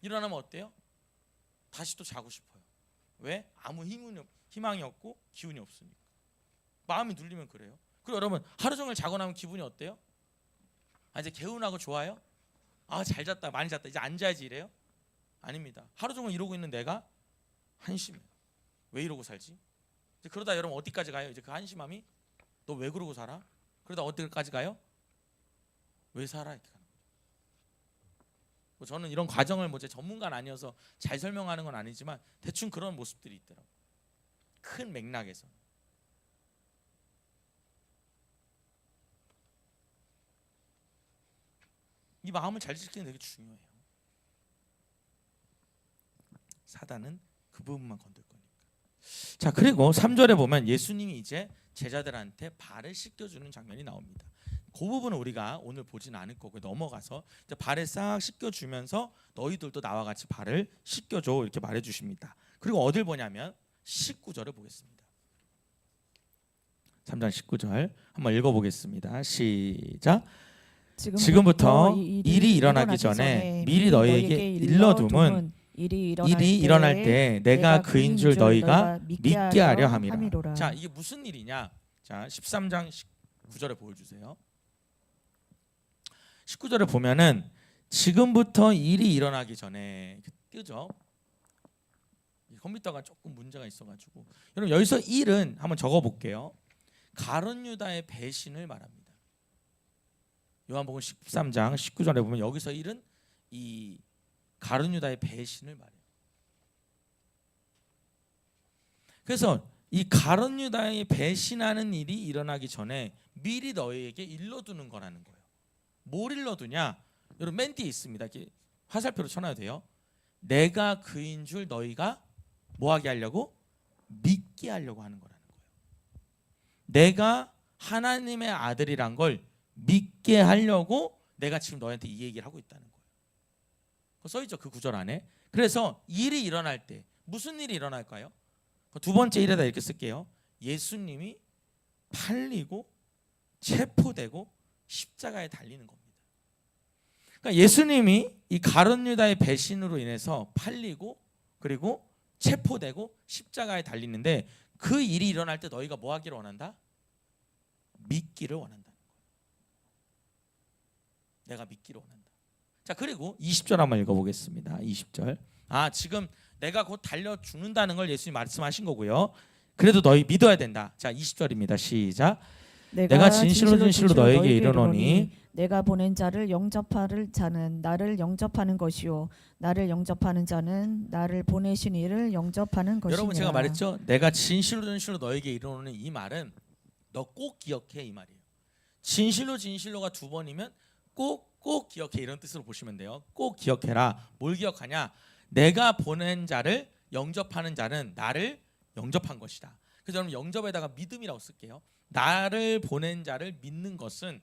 일어나면 어때요? 다시 또 자고 싶어요. 왜? 아무 희망이 없고 기운이 없으니까. 마음이 눌리면 그래요. 그리고 여러분, 하루 종일 자고 나면 기분이 어때요? 이제 개운하고 좋아요? 잘 잤다, 많이 잤다, 이제 앉아야지 이래요? 아닙니다. 하루 종일 이러고 있는 내가 한심해요. 왜 이러고 살지? 이제 그러다 여러분 어디까지 가요? 이제 그 한심함이 너 왜 그러고 살아? 그러다 어디까지 가요? 왜 살아? 이렇게 가는 거죠. 저는 이런 과정을 제 전문가는 아니어서 잘 설명하는 건 아니지만 대충 그런 모습들이 있더라고요. 큰 맥락에서. 이 마음을 잘 지키는 게 되게 중요해요. 사단은 그 부분만 건들 거니까. 자, 그리고 3절에 보면 예수님이 이제 제자들한테 발을 씻겨주는 장면이 나옵니다. 그 부분은 우리가 오늘 보지는 않을 거고 넘어가서 이제 발을 싹 씻겨주면서 너희들도 나와 같이 발을 씻겨줘 이렇게 말해주십니다. 그리고 어딜 보냐면 19절을 보겠습니다. 3장 19절 한번 읽어보겠습니다. 시작. 지금부터 일이 일어나기 전에 미리 너희에게 일러둠은 일이 일어날 때 내가 그인 줄 너희가 믿게 하려 함이라. 자, 이게 무슨 일이냐? 자, 13장 19절에 보여주세요. 19절에 보면은 지금부터 일이 일어나기 전에 뜨죠. 컴퓨터가 조금 문제가 있어가지고 여러분, 여기서 일은 한번 적어볼게요. 가룟 유다의 배신을 말합니다. 요한복음 13장 19절에 보면 여기서 일은 이 가룟 유다의 배신을 말해요. 그래서 이 가룟 유다의 배신하는 일이 일어나기 전에 미리 너희에게 일러두는 거라는 거예요. 뭘 일러두냐? 여러분, 맨 뒤에 있습니다. 이렇게 화살표로 쳐놔야 돼요. 내가 그인 줄 너희가 뭐하게 하려고? 믿게 하려고 하는 거라는 거예요. 내가 하나님의 아들이란 걸 믿게 하려고 내가 지금 너희한테 이 얘기를 하고 있다는 거예요. 써있죠, 그 구절 안에. 그래서 일이 일어날 때 무슨 일이 일어날까요? 두 번째 일에다 이렇게 쓸게요. 예수님이 팔리고 체포되고 십자가에 달리는 겁니다. 그러니까 예수님이 이 가룟 유다의 배신으로 인해서 팔리고 그리고 체포되고 십자가에 달리는데 그 일이 일어날 때 너희가 뭐 하기를 원한다? 믿기를 원한다는 거예요. 내가 믿기를 원한다. 자, 그리고 20절 한번 읽어보겠습니다. 20절. 지금 내가 곧 달려 죽는다는 걸 예수님 말씀하신 거고요. 그래도 너희 믿어야 된다. 자, 20절입니다. 시작. 내가 진실로 진실로 너에게 이르노니 내가 보낸 자를 영접할 자는 나를 영접하는 것이요 나를 영접하는 자는 나를 보내신 이를 영접하는 것이니라. 여러분 제가 말했죠. 내가 진실로 진실로 너에게 이르노니 이 말은 너 꼭 기억해 이 말이에요. 진실로 진실로가 두 번이면 꼭 기억해 이런 뜻으로 보시면 돼요. 꼭 기억해라. 뭘 기억하냐? 내가 보낸 자를 영접하는 자는 나를 영접한 것이다. 그래서 여러분 영접에다가 믿음이라고 쓸게요. 나를 보낸 자를 믿는 것은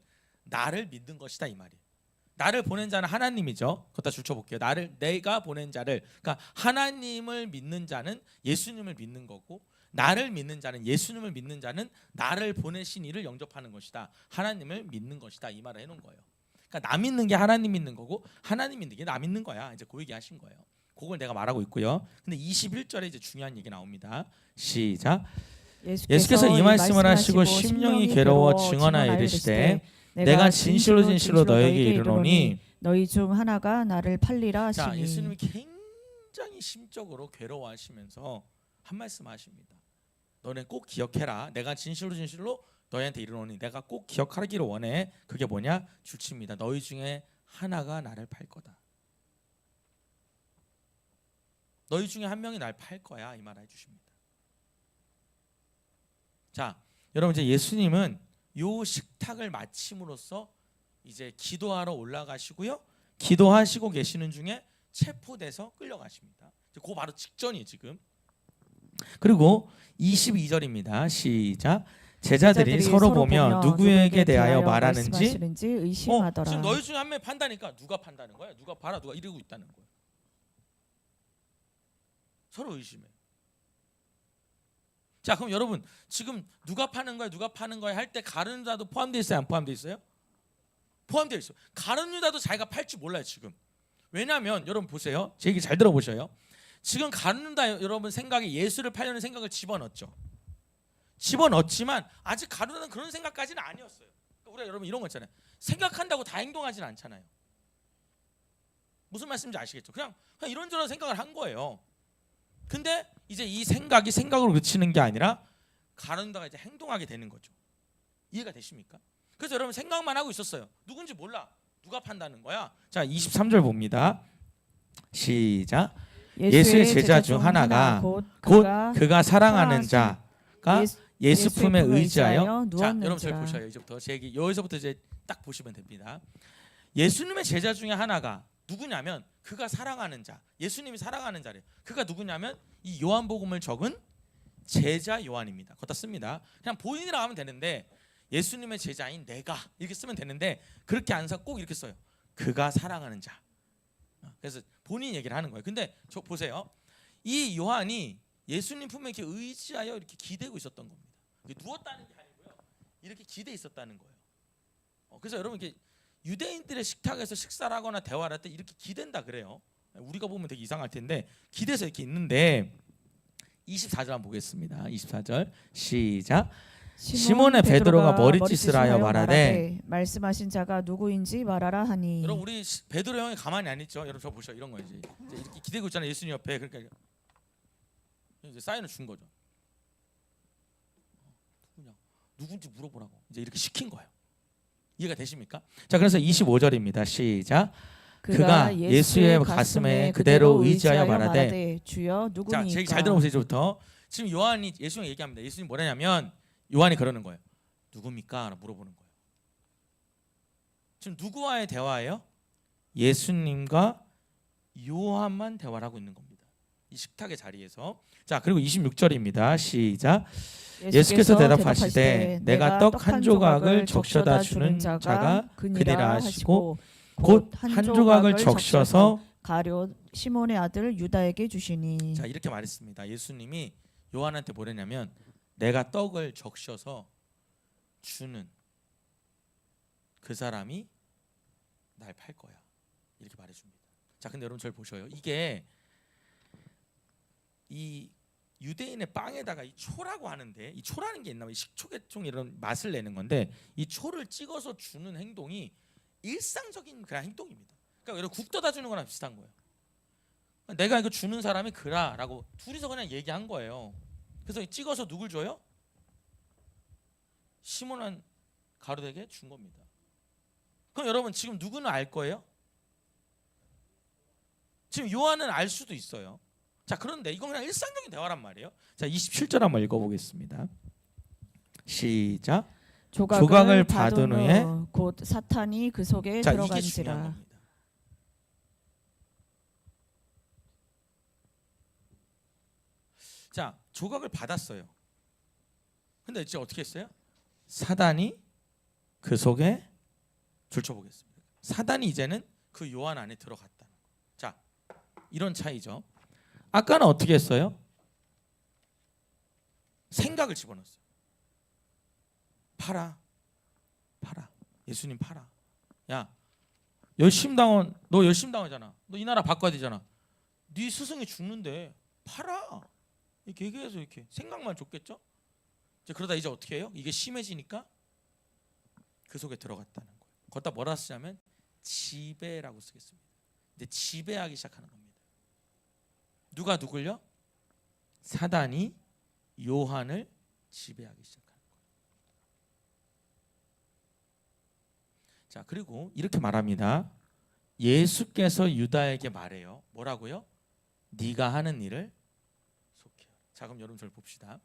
나를 믿는 것이다 이 말이에요. 나를 보낸 자는 하나님이죠. 그것다 줄쳐볼게요. 내가 보낸 자를, 그러니까 하나님을 믿는 자는 예수님을 믿는 거고, 나를 믿는 자는, 예수님을 믿는 자는 나를 보내신 이를 영접하는 것이다. 하나님을 믿는 것이다 이 말을 해놓은 거예요. 그러니까 나 믿는 게 하나님 믿는 거고, 하나님 믿는 게 나 믿는 거야. 이제 그 얘기 하신 거예요. 그걸 내가 말하고 있고요. 근데 21절에 이제 중요한 얘기 나옵니다. 시작. 예수께서 이 말씀을 하시고 심령이 괴로워 증언하여 이르시되 내가 진실로 진실로 너에게 이르노니 너희 중 하나가 나를 팔리라 하시니. 자, 예수님이 굉장히 심적으로 괴로워하시면서 한 말씀 하십니다. 너네 꼭 기억해라. 내가 진실로 진실로 너희한테 이르노니 내가 꼭 기억하기를 원해. 그게 뭐냐? 주치입니다. 너희 중에 하나가 나를 팔 거다. 너희 중에 한 명이 날 팔 거야. 이 말 해주십니다. 자, 여러분 이제 예수님은 요 식탁을 마침으로써 이제 기도하러 올라가시고요. 기도하시고 계시는 중에 체포돼서 끌려가십니다. 그 바로 직전이에요 지금. 그리고 22절입니다. 시작. 제자들이 서로 보며 누구에게 대하여 말하는지 의심하더라. 지금 너희 중에 한 명이 판다니까 누가 판다는 거야? 누가 봐라 누가 이러고 있다는 거야. 서로 의심해. 자, 그럼 여러분 지금 누가 파는 거야 누가 파는 거야 할 때 가룟 유다도 포함되어 있어요 안 포함되어 있어요? 포함되어 있어요. 가룟 유다도 자기가 팔지 몰라요 지금. 왜냐하면 여러분 보세요. 제 얘기 잘 들어보셔요. 지금 가룟 유다 여러분 생각에 예수를 팔려는 생각을 집어넣었죠. 집어넣었지만 아직 가룟 유다는 그런 생각까지는 아니었어요. 그러니까 우리가 여러분 이런 거 있잖아요. 생각한다고 다 행동하지는 않잖아요. 무슨 말씀인지 아시겠죠? 그냥 이런저런 생각을 한 거예요. 근데 이제 이 생각이 생각으로 그치는 게 아니라 가룟 유다가 이제 행동하게 되는 거죠. 이해가 되십니까? 그래서 여러분 생각만 하고 있었어요. 누군지 몰라. 누가 판다는 거야? 자, 23절 봅니다. 시작. 예수의 제자 중 하나가 곧 그가 사랑하는 자가 예수 품에 의지하여 자, 여러분 잘 보셔요. 이제부터 제 얘기 여기서부터 이제 딱 보시면 됩니다. 예수님의 제자 중에 하나가 누구냐면 그가 사랑하는 자, 예수님이 사랑하는 자래요. 그가 누구냐면 이 요한복음을 적은 제자 요한입니다. 거기다 씁니다. 그냥 본인이라고 하면 되는데 예수님의 제자인 내가 이렇게 쓰면 되는데 그렇게 안 써 꼭 이렇게 써요. 그가 사랑하는 자. 그래서 본인 얘기를 하는 거예요. 근데 저 보세요. 이 요한이 예수님 품에 이렇게 의지하여 이렇게 기대고 있었던 겁니다. 누웠다는 게 아니고요. 이렇게 기대 있었다는 거예요. 그래서 여러분 이렇게 유대인들의 식탁에서 식사를 하거나 대화를 할 때 이렇게 기댄다 그래요. 우리가 보면 되게 이상할 텐데 기대서 이렇게 있는데 24절 한번 보겠습니다. 24절 시작. 시몬의 베드로가 머리짓을 하여 말하되 말씀하신 자가 누구인지 말하라 하니. 여러분 우리 베드로 형이 가만히 안 있죠. 여러분 저 보셔 이런 거 이제 이렇게 기대고 있잖아요. 예수님 옆에. 그러니까 이제 사인을 준 거죠. 누군지 물어보라고 이제 이렇게 시킨 거예요. 이해가 되십니까? 자, 그래서 25절입니다. 시작. 그가 예수의 가슴에 그대로 의지하여 말하되 주여 누구니까. 자, 제 얘기 잘 들어보세요. 이제부터 지금 요한이 예수님 얘기합니다. 예수님 뭐냐면 요한이 그러는 거예요. 누굽니까? 라고 물어보는 거예요. 지금 누구와의 대화예요? 예수님과 요한만 대화를 하고 있는 겁니다. 이 식탁의 자리에서. 자, 그리고 26절입니다. 시작. 예수께서 대답하시되 내가 떡 한 조각을 적셔다 주는 자가 그니라 하시고 곧 한 조각을 적셔서 가룟 시몬의 아들 유다에게 주시니. 자, 이렇게 말했습니다. 예수님이 요한한테 뭐랬냐면 내가 떡을 적셔서 주는 그 사람이 날 팔 거야. 이렇게 말해줍니다. 자, 근데 여러분 저를 보셔요. 이게 이 유대인의 빵에다가 이 초라고 하는데 이 초라는 게 있나? 식초, 개총 이런 맛을 내는 건데 이 초를 찍어서 주는 행동이 일상적인 그런 행동입니다. 그러니까 여러분 국 떠다 주는 거랑 비슷한 거예요. 내가 이거 주는 사람이 그라라고 둘이서 그냥 얘기한 거예요. 그래서 찍어서 누굴 줘요? 시몬한 가룟에게 준 겁니다. 그럼 여러분 지금 누구는 알 거예요? 지금 요한은 알 수도 있어요. 자, 그런데 이건 그냥 일상적인 대화란 말이에요. 자, 27절 한번 읽어보겠습니다. 시작. 조각을 받은 후에 곧 사탄이 그 속에 자, 이게 중요한 들어간지라. 겁니다. 자, 조각을 받았어요. 근데 이제 어떻게 했어요? 사단이 그 속에 줄쳐보겠습니다. 사단이 이제는 그 요한 안에 들어갔다는 거. 자, 이런 차이죠. 아까는 어떻게 했어요? 생각을 집어넣었어요. 팔아, 팔아. 예수님 팔아. 야, 열심당원, 너 열심당하잖아. 너 이 나라 바꿔야 되잖아. 네 스승이 죽는데 팔아. 이렇게 얘기해서 이렇게 생각만 줬겠죠? 이제 그러다 이제 어떻게 해요? 이게 심해지니까 그 속에 들어갔다는 거예요. 거기다 뭐라 쓰냐면 지배라고 쓰겠습니다. 근데 지배하기 시작하는 겁니다. 누가 누굴요? 사단이 요한을 지배하기 시작하는 거예요. 자, 그리고 이렇게 말합니다. 예수께서 유다에게 말해요. 뭐라고요? 네가 하는 일을 속히 하라. 자, 그럼 여러분 저를 봅시다.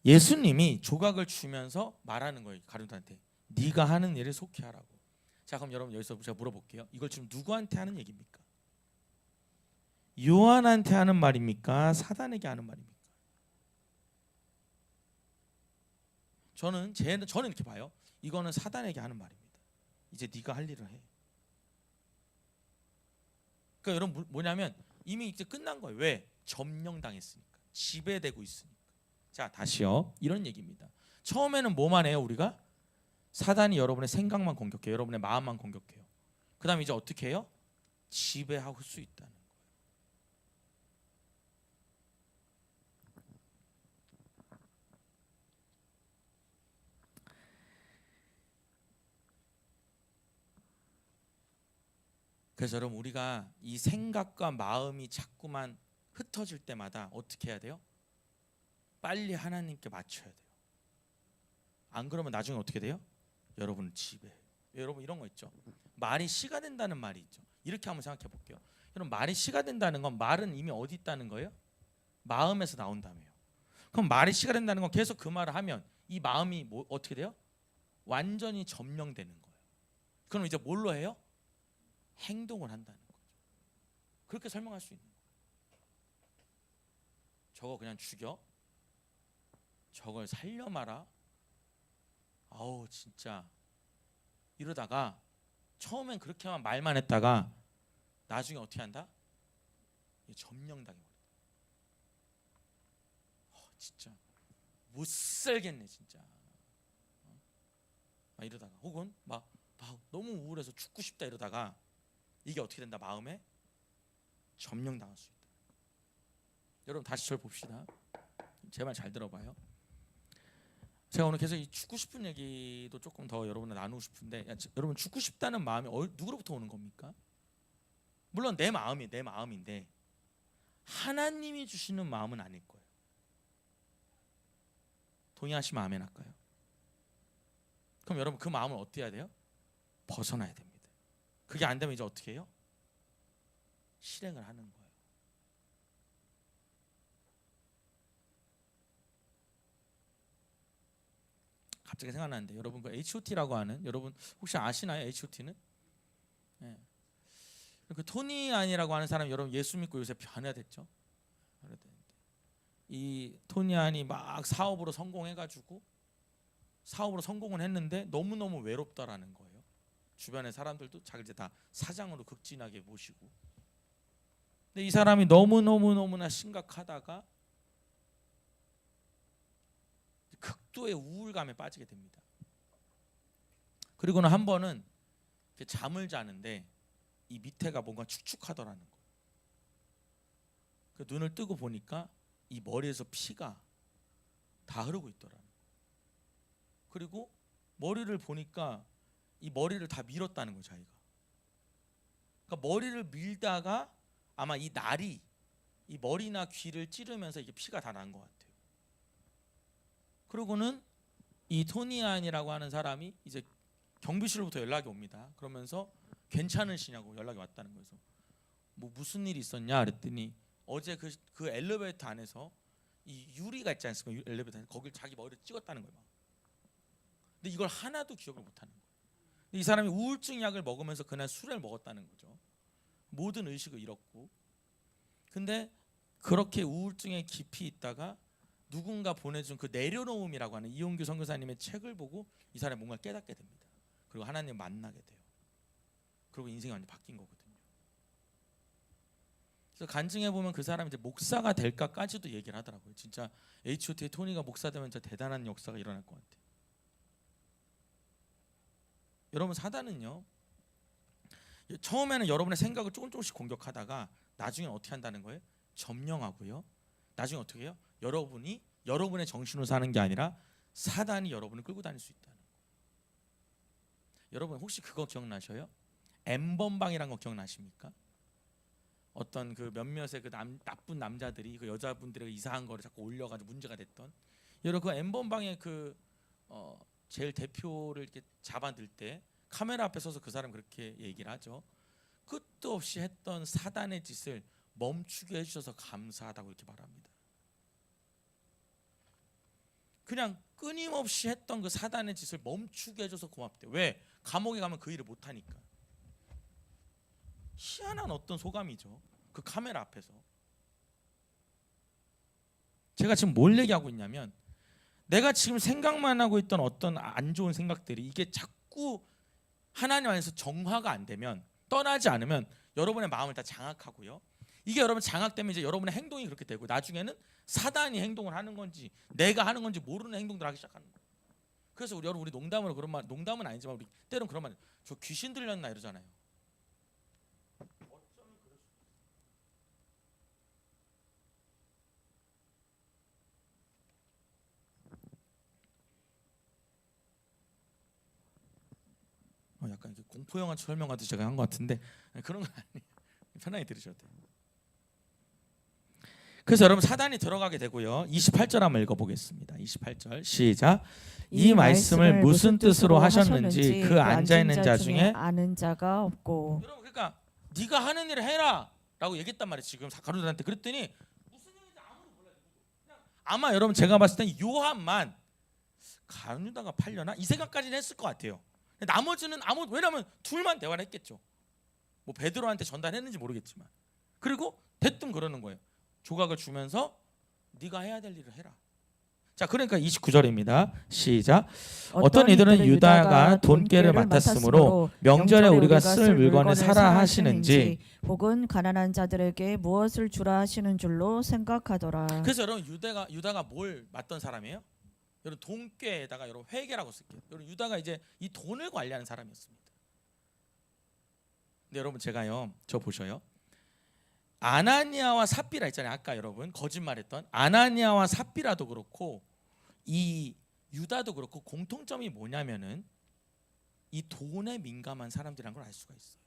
예수님이 조각을 주면서 말하는 거예요. 가룟들한테 네가 하는 일을 속히 하라고. 자, 그럼 여러분 여기서 제가 물어볼게요. 이걸 지금 누구한테 하는 얘기입니까? 요한한테 하는 말입니까? 사단에게 하는 말입니까? 저는 이렇게 봐요. 이거는 사단에게 하는 말입니다. 이제 네가 할 일을 해. 그러니까 여러분 뭐냐면 이미 이제 끝난 거예요. 왜? 점령당했으니까. 지배되고 있으니까. 자, 다시요. 이런 얘기입니다. 처음에는 뭐만 해요? 우리가 사단이 여러분의 생각만 공격해요. 여러분의 마음만 공격해요. 그 다음에 이제 어떻게 해요? 지배할 수 있다는 거예요. 그래서 여러분 우리가 이 생각과 마음이 자꾸만 흩어질 때마다 어떻게 해야 돼요? 빨리 하나님께 맞춰야 돼요. 안 그러면 나중에 어떻게 돼요? 여러분을 지배해요. 여러분 이런 거 있죠. 말이 씨가 된다는 말이 있죠. 이렇게 한번 생각해 볼게요. 여러분 말이 씨가 된다는 건 말은 이미 어디 있다는 거예요? 마음에서 나온다며요. 그럼 말이 씨가 된다는 건 계속 그 말을 하면 이 마음이 뭐 어떻게 돼요? 완전히 점령되는 거예요. 그럼 이제 뭘로 해요? 행동을 한다는 거죠. 그렇게 설명할 수 있는 거예요. 저거 그냥 죽여? 저걸 살려 마라? 아우 진짜 이러다가 처음엔 그렇게만 말만 했다가 나중에 어떻게 한다? 점령당해버린다. 진짜 못 살겠네 진짜. 막 이러다가 혹은 막 너무 우울해서 죽고 싶다 이러다가 이게 어떻게 된다? 마음에 점령당할 수 있다. 여러분 다시 저를 봅시다. 제 말 잘 들어봐요. 제가 오늘 계속 이 죽고 싶은 얘기도 조금 더 여러분과 나누고 싶은데 여러분 죽고 싶다는 마음이 누구로부터 오는 겁니까? 물론 내 마음인데 하나님이 주시는 마음은 아닐 거예요. 동의하시면 아멘 할까요? 그럼 여러분 그 마음을 어떻게 해야 돼요? 벗어나야 됩니다. 그게 안 되면 이제 어떻게 해요? 실행을 하는 거예요. 갑자기 생각나는데 여러분 그 H.O.T라고 하는 여러분 혹시 아시나요? H.O.T는? 네. 그 토니 안이라고 하는 사람 여러분 예수 믿고 요새 변화됐죠. 이 토니 안이 막 사업으로 성공해가지고 사업으로 성공을 했는데 너무너무 외롭다라는 거예요. 주변의 사람들도 자기를 이제 다 사장으로 극진하게 모시고. 근데 이 사람이 너무나 심각하다가 극도의 우울감에 빠지게 됩니다. 그리고는 한 번은 잠을 자는데 이 밑에가 뭔가 축축하더라는 거예요. 그 눈을 뜨고 보니까 이 머리에서 피가 다 흐르고 있더라는 거예요. 그리고 머리를 보니까 이 머리를 다 밀었다는 거예요, 자기가. 그러니까 머리를 밀다가 아마 이 날이 이 머리나 귀를 찌르면서 이게 피가 다 난 것 같아요. 그러고는 이 토니안이라고 하는 사람이 이제 경비실로부터 연락이 옵니다. 그러면서 괜찮으시냐고 연락이 왔다는 거예요. 뭐 무슨 일이 있었냐 그랬더니 어제 그 엘리베이터 안에서 이 유리가 있지 않습니까? 엘리베이터 안에 거길 자기 머리를 찍었다는 거예요. 근데 이걸 하나도 기억을 못하는 거예요. 이 사람이 우울증 약을 먹으면서 그날 술을 먹었다는 거죠. 모든 의식을 잃었고, 근데 그렇게 우울증에 깊이 있다가 누군가 보내준 그 내려놓음이라고 하는 이용규 선교사님의 책을 보고 이 사람이 뭔가 깨닫게 됩니다. 그리고 하나님 만나게 돼요. 그리고 인생이 완전히 바뀐 거거든요. 그래서 간증해 보면 그 사람이 이제 목사가 될까까지도 얘기를 하더라고요. 진짜 H.O.T의 토니가 목사 되면 진짜 대단한 역사가 일어날 것 같아요. 여러분, 사단은요, 처음에는 여러분의 생각을 조금씩 공격하다가 나중에 어떻게 한다는 거예요? 점령하고요. 나중에 어떻게 해요? 여러분이 여러분의 정신으로 사는 게 아니라 사단이 여러분을 끌고 다닐 수 있다는 거예요. 여러분 혹시 그거 기억나셔요? N번방이란 거 기억나십니까? 어떤 그 몇몇의 그 나쁜 남자들이 그 여자분들의 이상한 거를 자꾸 올려가지고 문제가 됐던, 여러분 그 N번방의 그 제일 대표를 이렇게 잡아들 때 카메라 앞에 서서 그 사람 그렇게 얘기를 하죠. 끝도 없이 했던 사단의 짓을 멈추게 해주셔서 감사하다고 이렇게 말합니다. 그냥 끊임없이 했던 그 사단의 짓을 멈추게 해줘서 고맙대요. 왜? 감옥에 가면 그 일을 못하니까. 희한한 어떤 소감이죠. 그 카메라 앞에서. 제가 지금 뭘 얘기하고 있냐면, 내가 지금 생각만 하고 있던 어떤 안 좋은 생각들이 이게 자꾸 하나님 안에서 정화가 안 되면, 떠나지 않으면 여러분의 마음을 다 장악하고요. 이게 여러분 장악되면 이제 여러분의 행동이 그렇게 되고, 나중에는 사단이 행동을 하는 건지 내가 하는 건지 모르는 행동들을 하기 시작하는 거예요. 그래서 우리 농담으로 그런 말, 농담은 아니지만 우리 때론 그런 말, 저 귀신 들렸나 이러잖아요. 약간 이렇게 공포 영화 설명하듯이 제가 한 것 같은데 그런 건 아니에요. 편하게 들으셔도 돼요. 그래서 여러분 사단이 들어가게 되고요. 28절 한번 읽어보겠습니다. 28절 시작. 이 말씀을 무슨 뜻으로 하셨는지 그 앉아 있는 자 중에 아는 자가 없고. 여러분, 그러니까 네가 하는 일을 해라라고 얘기했단 말이에요. 지금 가룟유다한테. 그랬더니 무슨 얘기인지 아무도 몰라요. 아마 여러분 제가 봤을 땐 요한만 가룟유다가 팔려나 이 생각까지는 했을 것 같아요. 나머지는 왜냐면 둘만 대화를 했겠죠. 뭐 베드로한테 전달했는지 모르겠지만. 그리고 대뜸 그러는 거예요. 조각을 주면서 네가 해야 될 일을 해라. 자, 그러니까 29절입니다. 시작. 어떤 이들은 유다가 돈깨를 맡았으므로 명절에 우리가 쓸 물건을 사라 하시는지, 혹은 가난한 자들에게 무엇을 주라 하시는 줄로 생각하더라. 그래서 여러분 유다가 뭘 맡던 사람이에요? 여러분 돈깨에다가 여러분 회계라고 쓸게요. 여러분 유다가 이제 이 돈을 관리하는 사람이었습니다. 근데 여러분 제가요, 저 보셔요. 아나니아와 삽비라 있잖아요. 아까 여러분 거짓말했던 아나니아와 삽비라도 그렇고 이 유다도 그렇고 공통점이 뭐냐면은 이 돈에 민감한 사람들이라는 걸 알 수가 있어요.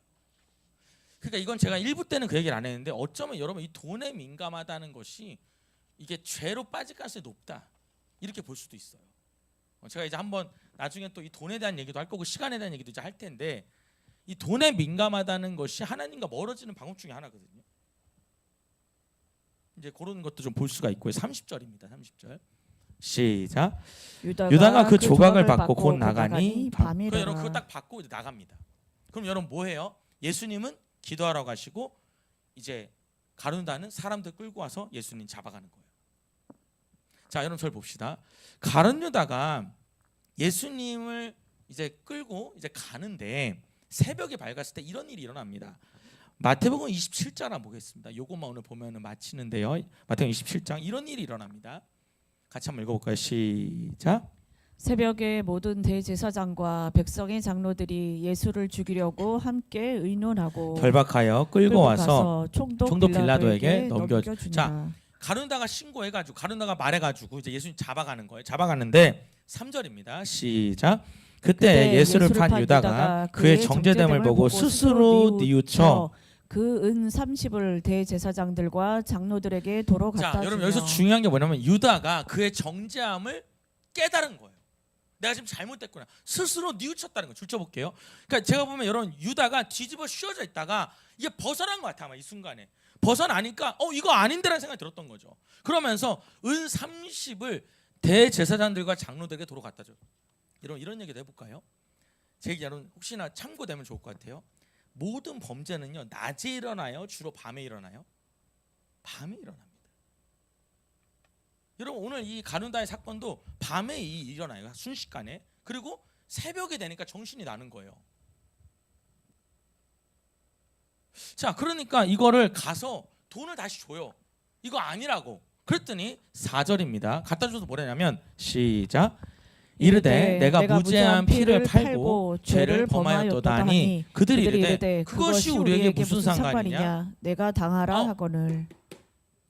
그러니까 이건 제가 1부 때는 그 얘기를 안 했는데 어쩌면 여러분 이 돈에 민감하다는 것이 이게 죄로 빠질 가능성이 높다 이렇게 볼 수도 있어요. 제가 이제 한번 나중에 또 이 돈에 대한 얘기도 할 거고 시간에 대한 얘기도 이제 할 텐데, 이 돈에 민감하다는 것이 하나님과 멀어지는 방법 중에 하나거든요. 이제 그런 것도 좀 볼 수가 있고요. 30절입니다. 30절 시작. 유다가 그 조각을 받고 곧 나가니 밤이라. 여러분 그거 딱 받고 이제 나갑니다. 그럼 여러분 뭐 해요? 예수님은 기도하러 가시고 이제 가룟유다는 사람들 끌고 와서 예수님 잡아가는 거예요. 자, 여러분 저를 봅시다. 가룟유다가 예수님을 이제 끌고 이제 가는데 새벽에 밝았을 때 이런 일이 일어납니다. 마태복음 27장 한번 보겠습니다. 요것만 오늘 보면은 마치는데요. 마태복음 27장 이런 일이 일어납니다. 같이 한번 읽어볼까요? 시작. 새벽에 모든 대제사장과 백성의 장로들이 예수를 죽이려고 함께 의논하고 결박하여 끌고 와서 총독 빌라도에게 넘겨주니라. 자, 가룟유다가 신고해가지고 가룟유다가 말해가지고 이제 예수님 잡아가는 거예요. 잡아가는데 3절입니다. 시작. 그때 예수를 판 유다가 그의 정죄됨을 보고 스스로 뉘우쳐 그 은 30을 대제사장들과 장로들에게 도로 갖다 주며. 자, 여러분 여기서 중요한 게 뭐냐면 유다가 그의 정죄함을 깨달은 거예요. 내가 지금 잘못됐구나. 스스로 뉘우쳤다는 거 줄쳐볼게요. 그러니까 제가 보면 여러분 유다가 뒤집어 씌워져 있다가 이게 벗어난 것 같아. 아마 이 순간에 벗어나니까 이거 아닌데라는 생각이 들었던 거죠. 그러면서 은 30을 대제사장들과 장로들에게 도로 갖다 줘. 이런 얘기도 해볼까요? 제 얘기 여러분 혹시나 참고되면 좋을 것 같아요. 모든 범죄는요 낮에 일어나요? 주로 밤에 일어나요? 밤에 일어납니다. 여러분 오늘 이 가룟다의 사건도 밤에 일어나요. 순식간에. 그리고 새벽이 되니까 정신이 나는 거예요. 자, 그러니까 이거를 가서 돈을 다시 줘요. 이거 아니라고. 그랬더니 4절입니다. 갖다 줘서 뭐라냐면 시작. 이르되 내가 무죄한 피를 팔고 죄를 범하였도다 하니 그들이 이르되 그것이 우리에게 무슨 상관이냐. 내가 당하라 하거늘.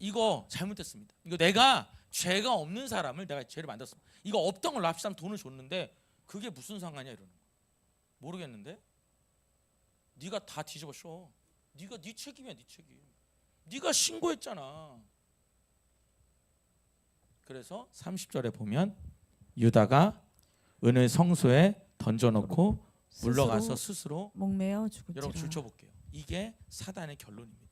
이거 잘못됐습니다. 이거 내가 죄가 없는 사람을 내가 죄를 만들었어. 이거 없던 걸로 합시다 돈을 줬는데 그게 무슨 상관이야 이러는 거. 모르겠는데 네가 다 뒤집어 씌워. 네가 네 책임이야 네 책임. 네가 신고했잖아. 그래서 30절에 보면 유다가 은을 성소에 던져놓고 물러가서 스스로 목매어 죽을지라. 여러분 줄쳐볼게요. 이게 사단의 결론입니다.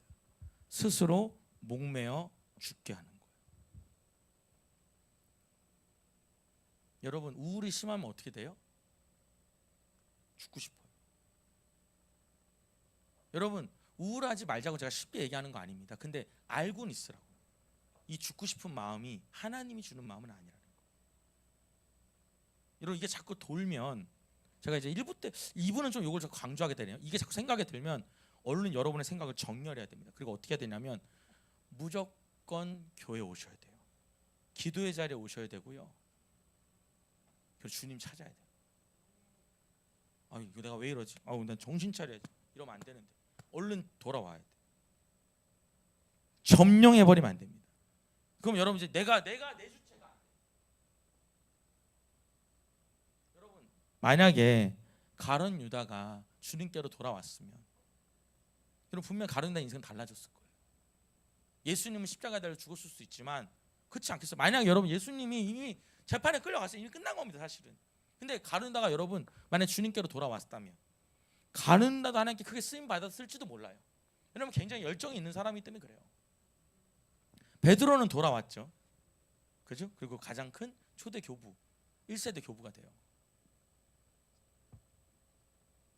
스스로 목매어 죽게 하는 거예요. 여러분 우울이 심하면 어떻게 돼요? 죽고 싶어요. 여러분 우울하지 말자고 제가 쉽게 얘기하는 거 아닙니다. 근데 알고는 있으라고. 이 죽고 싶은 마음이 하나님이 주는 마음은 아니라는 거. 여러분 이게 자꾸 돌면 제가 이제 1부 때 2부는 좀 이걸 자꾸 강조하게 되네요. 이게 자꾸 생각이 들면 얼른 여러분의 생각을 정렬해야 됩니다. 그리고 어떻게 해야 되냐면 무조건 교회 오셔야 돼요. 기도의 자리에 오셔야 되고요. 그리고 주님 찾아야 돼요. 이거 내가 왜 이러지? 난 정신 차려야지. 이러면 안 되는데 얼른 돌아와야 돼. 점령해 버리면 안 됩니다. 그럼 여러분 이제 내가 내 주체가 안 돼. 여러분 만약에 가룟 유다가 주님께로 돌아왔으면 여러분 분명 가룟 유다 인생은 달라졌을 거예요. 예수님은 십자가에 달려 죽었을 수 있지만 그렇지 않겠어요? 만약 여러분 예수님이 이미 재판에 끌려갔어요. 이미 끝난 겁니다 사실은. 근데 가룟 유다가 여러분 만약 주님께로 돌아왔다면 가룟 유다도 하나님께 크게 쓰임 받았을지도 몰라요. 왜냐면 굉장히 열정이 있는 사람이기 때문에 그래요. 베드로는 돌아왔죠. 그죠? 그리고 가장 큰 초대 교부 1세대 교부가 돼요.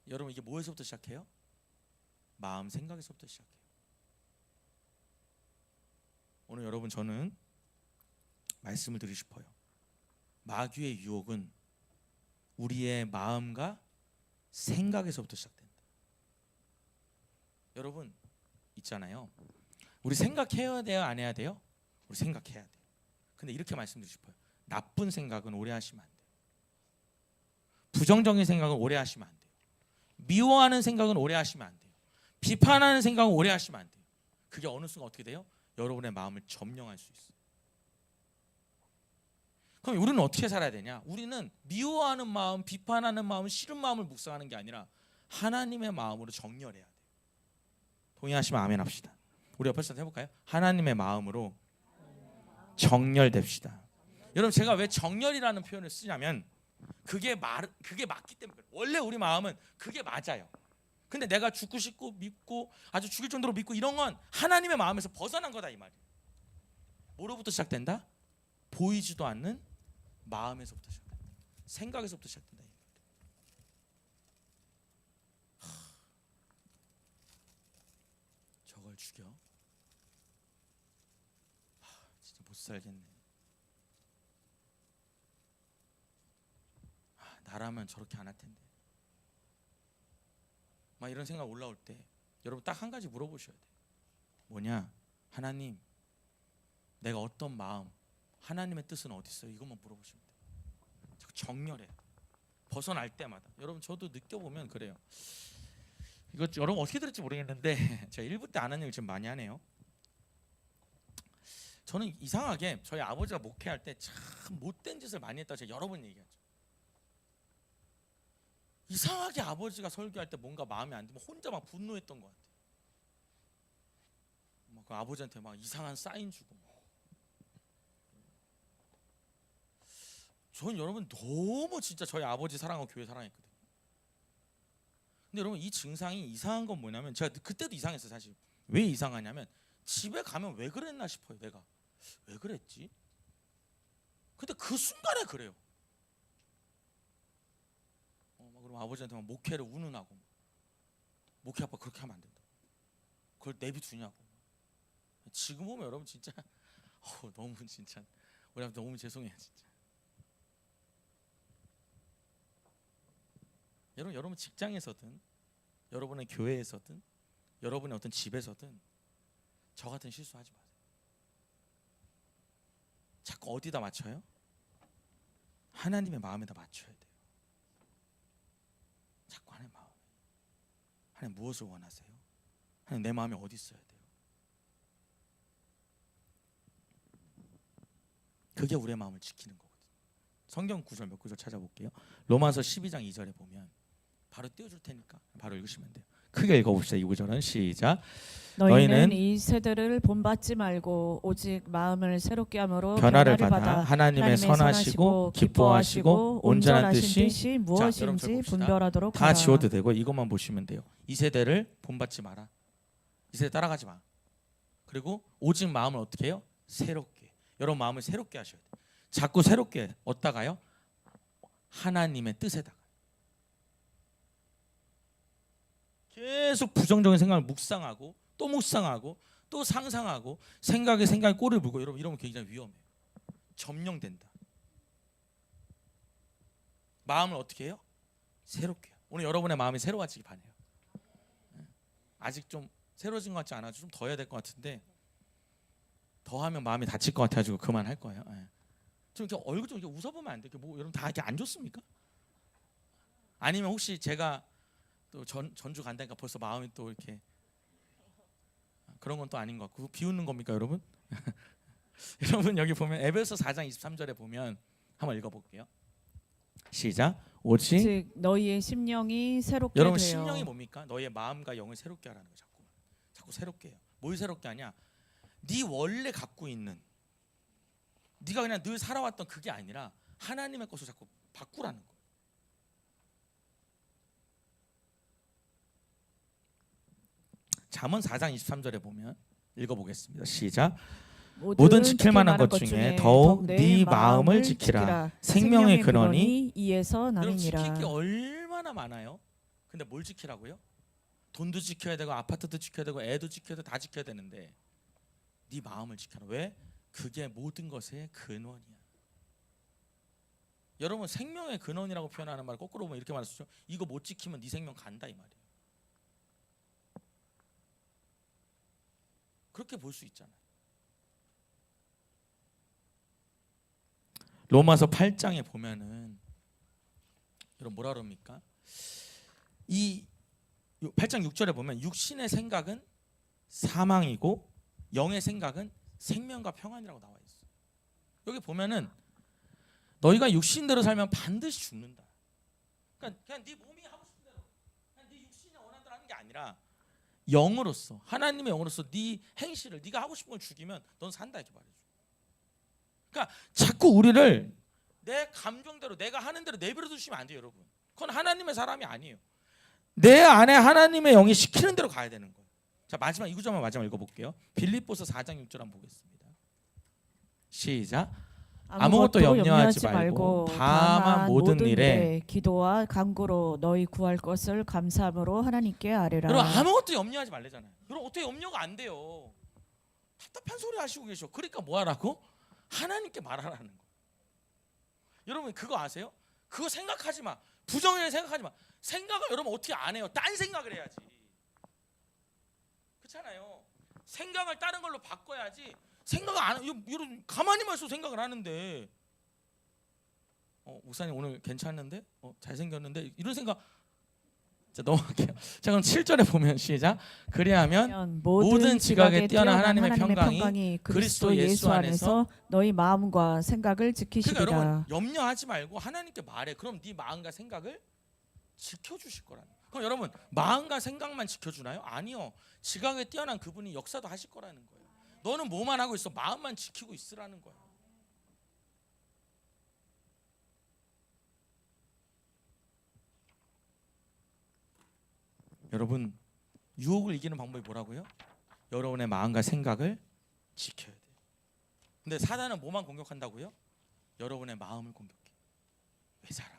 여러분 이게 뭐에서부터 시작해요? 마음 생각에서부터 시작해요. 오늘 여러분 저는 말씀을 드리고 싶어요. 마귀의 유혹은 우리의 마음과 생각에서부터 시작된다. 여러분 있잖아요. 우리 생각해야 돼요? 안 해야 돼요? 우리 생각해야 돼요. 근데 이렇게 말씀드리고 싶어요. 나쁜 생각은 오래 하시면 안 돼요. 부정적인 생각은 오래 하시면 안 돼요. 미워하는 생각은 오래 하시면 안 돼요. 비판하는 생각은 오래 하시면 안 돼요. 그게 어느 순간 어떻게 돼요? 여러분의 마음을 점령할 수 있어요. 그럼 우리는 어떻게 살아야 되냐? 우리는 미워하는 마음, 비판하는 마음, 싫은 마음을 묵상하는 게 아니라 하나님의 마음으로 정렬해야 돼요. 동의하시면 아멘 합시다. 우리 옆에서 해볼까요? 하나님의 마음으로 정렬됩시다. 여러분 제가 왜 정렬이라는 표현을 쓰냐면 그게 맞기 때문에 그래요. 원래 우리 마음은 그게 맞아요. 근데 내가 죽고 싶고 믿고 아주 죽일 정도로 믿고 이런 건 하나님의 마음에서 벗어난 거다 이 말이에요. 뭐로부터 시작된다? 보이지도 않는 마음에서부터 시작된다. 생각에서부터 시작된다. 저걸 죽여? 진짜 못 살겠네. 나라면 저렇게 안 할 텐데. 막 이런 생각 올라올 때 여러분 딱 한 가지 물어보셔야 돼요. 뭐냐? 하나님, 내가 어떤 마음, 하나님의 뜻은 어디 있어요? 이것만 물어보시면 돼요. 정렬해. 벗어날 때마다. 여러분 저도 느껴보면 그래요. 이거 여러분 어떻게 들을지 모르겠는데 제가 1부 때 안 한 얘기를 지금 많이 하네요. 저는 이상하게 저희 아버지가 목회할 때 참 못된 짓을 많이 했다고 제가 여러 번 얘기하죠. 이상하게 아버지가 설교할 때 뭔가 마음에 안 들면 혼자 막 분노했던 것 같아요. 막 그 아버지한테 막 이상한 사인 주고 저는 여러분 너무 진짜 저희 아버지 사랑하고 교회 사랑했거든요. 근데 여러분 이 증상이 이상한 건 뭐냐면 제가 그때도 이상했어요. 사실 왜 이상하냐면 집에 가면 왜 그랬나 싶어요. 내가 왜 그랬지? 근데 그 순간에 그래요. 그럼 아버지한테 막 목회를 운운하고 목회 아빠 그렇게 하면 안 된다. 그걸 내비두냐고. 지금 보면 여러분 진짜 너무 진짜 우리 아버지 너무 죄송해요 진짜. 여러분 직장에서든 여러분의 교회에서든 여러분의 어떤 집에서든 저 같은 실수하지 마세요. 자꾸 어디다 맞춰요? 하나님의 마음에다 맞춰야 돼요. 자꾸 하나님 마음. 하나님 무엇을 원하세요? 하나님 내 마음이 어디 있어야 돼요? 그게 우리의 마음을 지키는 거거든요. 성경 구절 몇 구절 찾아볼게요. 로마서 12장 2절에 보면 바로 띄워줄 테니까 바로 읽으시면 돼요. 크게 읽어봅시다. 이 구절은 시작. 너희는 이 세대를 본받지 말고 오직 마음을 새롭게 함으로 변화를 받아 하나님의 선하시고 기뻐하시고 온전한 뜻이 무엇인지 분별하도록 다 하라. 지워도 되고 이것만 보시면 돼요. 이 세대를 본받지 마라. 이 세대 따라가지 마. 그리고 오직 마음을 어떻게 해요? 새롭게. 여러분 마음을 새롭게 하셔야 돼요. 자꾸 새롭게 어디다가요? 하나님의 뜻에다가. 계속 부정적인 생각을 묵상하고 또 묵상하고 또 상상하고 생각에 꼬리를 물고 여러분 이러면 굉장히 위험해요. 점령된다. 마음을 어떻게 해요? 새롭게. 오늘 여러분의 마음이 새로워지기 바래요. 아직 좀 새로워진 것 같지 않아요. 좀 더 해야 될 것 같은데 더 하면 마음이 다칠 것 같아가지고 그만할 거예요. 좀 이렇게 얼굴 좀 이렇게 웃어보면 안 돼요? 뭐 여러분 다 이렇게 안 좋습니까? 아니면 혹시 제가 또 전주 간다니까 벌써 마음이 또 이렇게 그런 건 또 아닌 것 같고 비웃는 겁니까 여러분? 여러분 여기 보면 에베소 4장 23절에 보면 한번 읽어볼게요. 시작. 오직 즉 너희의 심령이 새롭게 여러분 되어. 심령이 뭡니까? 너희의 마음과 영을 새롭게 하라는 거예요. 자꾸 새롭게 해요. 뭘 새롭게 하냐? 네 원래 갖고 있는 네가 그냥 늘 살아왔던 그게 아니라 하나님의 것을 자꾸 바꾸라는 거예요. 잠언 4장 23절에 보면 읽어보겠습니다. 시작. 모든 지킬 만한 것 중에 더욱 네 마음을 지키라. 생명의 근원이 이에서 여러분 지킬 나느니라. 게 얼마나 많아요. 근데 뭘 지키라고요? 돈도 지켜야 되고 아파트도 지켜야 되고 애도 지켜야 되고 다 지켜야 되는데 네 마음을 지켜라. 왜? 그게 모든 것의 근원이야. 여러분 생명의 근원이라고 표현하는 말 거꾸로 보면 이렇게 말할 수 있죠. 이거 못 지키면 네 생명 간다 이 말이에요. 그렇게 볼 수 있잖아요. 로마서 8장에 보면은 여러분 뭐라 그럽니까? 이 8장 6절에 보면 육신의 생각은 사망이고 영의 생각은 생명과 평안이라고 나와 있어요. 여기 보면은 너희가 육신대로 살면 반드시 죽는다. 그러니까 그냥 네 몸이 하고 싶은 대로 그냥 네 육신이 원하는 대로 하는 게 아니라 영으로서 하나님의 영으로서 네 행실을 네가 하고 싶은 걸 죽이면 넌 산다 이렇게 말해줘. 그러니까 자꾸 우리를 내 감정대로 내가 하는 대로 내버려 두시면 안 돼요 여러분. 그건 하나님의 사람이 아니에요. 내 안에 하나님의 영이 시키는 대로 가야 되는 거예요. 자 마지막 이 구절만 마지막 읽어볼게요. 빌립보서 4장 6절 한번 보겠습니다. 시작. 아무것도 염려하지 말고 다만 모든 일에 기도와 간구로 너희 구할 것을 감사함으로 하나님께 아뢰라. 여러분 아무것도 염려하지 말래잖아요. 여러분 어떻게 염려가 안 돼요? 답답한 소리 하시고 계셔. 그러니까 뭐 하라고? 하나님께 말하라는 거예요. 여러분 그거 아세요? 그거 생각하지 마. 부정을 생각하지 마. 생각을 여러분 어떻게 안 해요? 딴 생각을 해야지. 그렇잖아요. 생각을 다른 걸로 바꿔야지. 생각을 안 여러분 가만히만 있어도 생각을 하는데 목사님 오늘 괜찮은데? 잘생겼는데? 이런 생각 자 넘어갈게요. 자 그럼 7절에 보면 시작. 그리하면 모든 지각에 뛰어난 하나님의 평강이 그리스도 예수 안에서 너희 마음과 생각을 지키시리라. 그러니까 여러분 염려하지 말고 하나님께 말해. 그럼 네 마음과 생각을 지켜주실 거라는 거예요. 그럼 여러분 마음과 생각만 지켜주나요? 아니요. 지각에 뛰어난 그분이 역사도 하실 거라는 거예요. 너는 뭐만 하고 있어? 마음만 지키고 있으라는 거예요. 여러분, 유혹을 이기는 방법이 뭐라고요? 여러분의 마음과 생각을 지켜야 돼요. 근데 사단은 뭐만 공격한다고요? 여러분의 마음을 공격해. 왜 살아?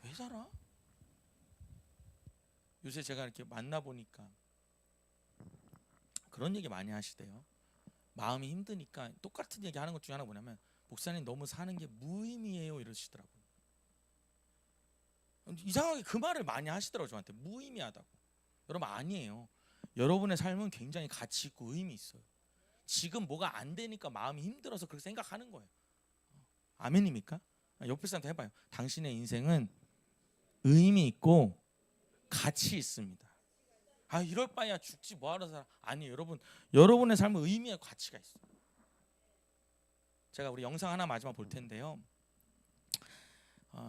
왜 살아? 요새 제가 이렇게 만나보니까 그런 얘기 많이 하시대요. 마음이 힘드니까 똑같은 얘기 하는 것 중에 하나 뭐냐면, 목사님 너무 사는 게 무의미해요 이러시더라고요. 이상하게 그 말을 많이 하시더라고요. 저한테 무의미하다고. 여러분, 아니에요. 여러분의 삶은 굉장히 가치 있고 의미 있어요. 지금 뭐가 안 되니까 마음이 힘들어서 그렇게 생각하는 거예요. 아멘입니까? 옆에 사람한테 해봐요. 당신의 인생은 의미 있고 가치 있습니다. 아, 이럴 바에야 죽지 뭐하러 살아. 아니, 여러분의 삶은 의미와 가치가 있어요. 제가 우리 영상 하나 마지막 볼 텐데요.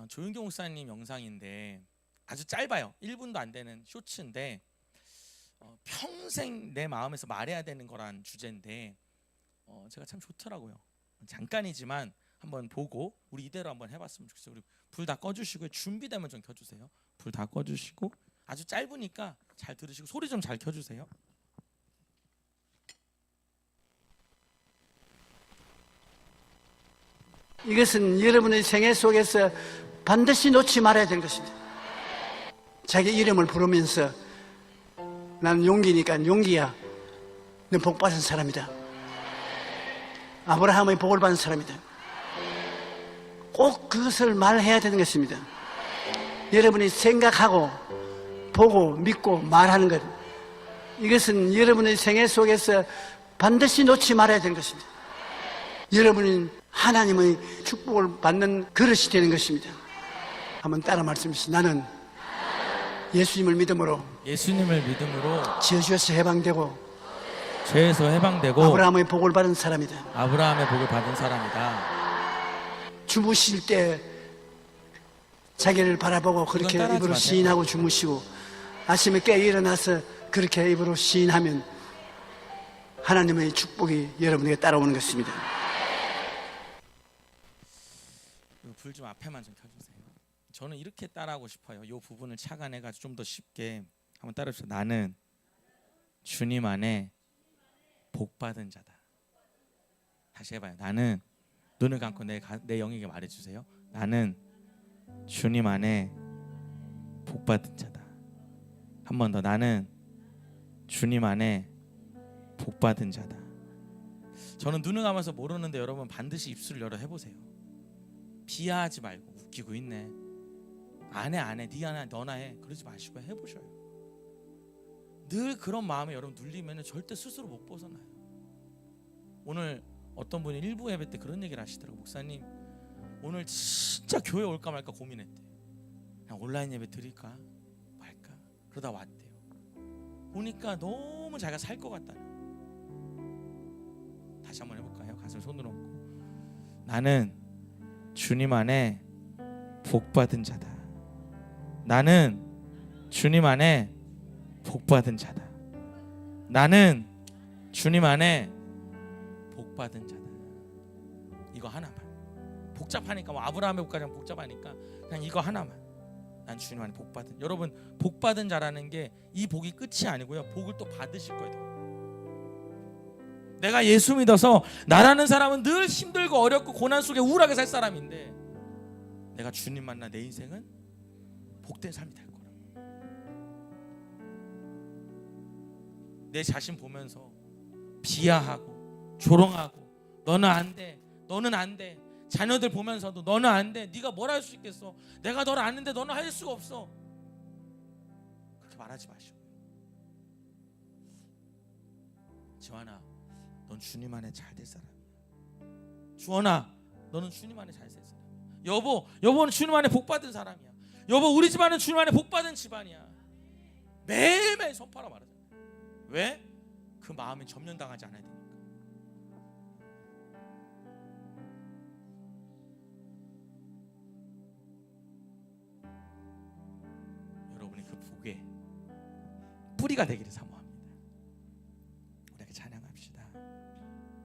조윤경 목사님 영상인데 아주 짧아요. 1분도 안 되는 쇼츠인데 평생 내 마음에서 말해야 되는 거란 주제인데 제가 참 좋더라고요. 잠깐이지만 한번 보고 우리 이대로 한번 해봤으면 좋겠어요. 우리 불 다 꺼주시고, 준비되면 좀 켜주세요. 불 다 꺼주시고, 아주 짧으니까 잘 들으시고 소리 좀 잘 켜주세요. 이것은 여러분의 생애 속에서 반드시 놓지 말아야 되는 것입니다. 자기 이름을 부르면서 난 용기니까 용기야, 넌 복받은 사람이다. 아브라함의 복을 받은 사람이다. 꼭 그것을 말해야 되는 것입니다. 여러분이 생각하고 보고 믿고 말하는 것, 이것은 여러분의 생애 속에서 반드시 놓지 말아야 되는 것입니다. 여러분은 하나님의 축복을 받는 그릇이 되는 것입니다. 한번 따라 말씀하시죠. 나는 예수님을 믿음으로 저주에서 해방되고 죄에서 해방되고 아브라함의 복을 받은 사람이다. 아브라함의 복을 받은 사람이다. 주무실 때 자기를 바라보고 그렇게 따라하지 입으로 마세요. 시인하고 주무시고 아침에 깨 일어나서 그렇게 입으로 시인하면 하나님의 축복이 여러분에게 따라오는 것입니다. 불 좀 앞에만 좀 켜주세요. 저는 이렇게 따라하고 싶어요. 이 부분을 착안해가지고 좀 더 쉽게 한번 따라해주세요. 나는 주님 안에 복 받은 자다. 다시 해봐요. 나는, 눈을 감고 내 영에게 말해주세요. 나는 주님 안에 복 받은 자다. 한 번 더. 나는 주님 안에 복 받은 자다. 저는 눈을 감아서 모르는데 여러분 반드시 입술을 열어 해보세요. 비하하지 말고. 웃기고 있네, 안 해, 네 하나 너나 해, 그러지 마시고 해보셔요. 늘 그런 마음에 여러분 눌리면 절대 스스로 못 벗어나요. 오늘 어떤 분이 일부 예배 때 그런 얘기를 하시더라고요. 목사님, 오늘 진짜 교회 올까 말까 고민했대. 그냥 온라인 예배 드릴까 말까 그러다 왔대요. 오니까 너무 자기가 살 것 같다는. 다시 한번 해볼까요? 가슴 손으로 얹고, 나는 주님 안에 복 받은 자다. 나는 주님 안에 복 받은 자다. 나는 주님 안에 복 받은 자다. 이거 하나만. 복잡하니까 뭐 아브라함의 복까지 복잡하니까 그냥 이거 하나만. 난 주님 안에 복 받은. 여러분, 복 받은 자라는 게 이 복이 끝이 아니고요, 복을 또 받으실 거예요. 내가 예수 믿어서 나라는 사람은 늘 힘들고 어렵고 고난 속에 우울하게 살 사람인데, 내가 주님 만나 내 인생은 복된 삶이 될 거라. 내 자신 보면서 비하하고 조롱하고 너는 안 돼, 너는 안 돼. 자녀들 보면서도 너는 안 돼, 네가 뭘 할 수 있겠어, 내가 너를 아는데 너는 할 수가 없어. 그렇게 말하지 마시고, 지환아, 넌 주님 안에 잘 될 사람이야. 주원아, 너는 주님 안에 잘 될 사람이야. 여보는 주님 안에 복 받은 사람이야. 여보, 우리 집안은 주님 안에 복 받은 집안이야. 매일매일 선포하라 말하잖아. 왜? 그 마음이 점령당하지 않아야 되니까. 여러분이 그 복의 뿌리가 되기를 사모합니다.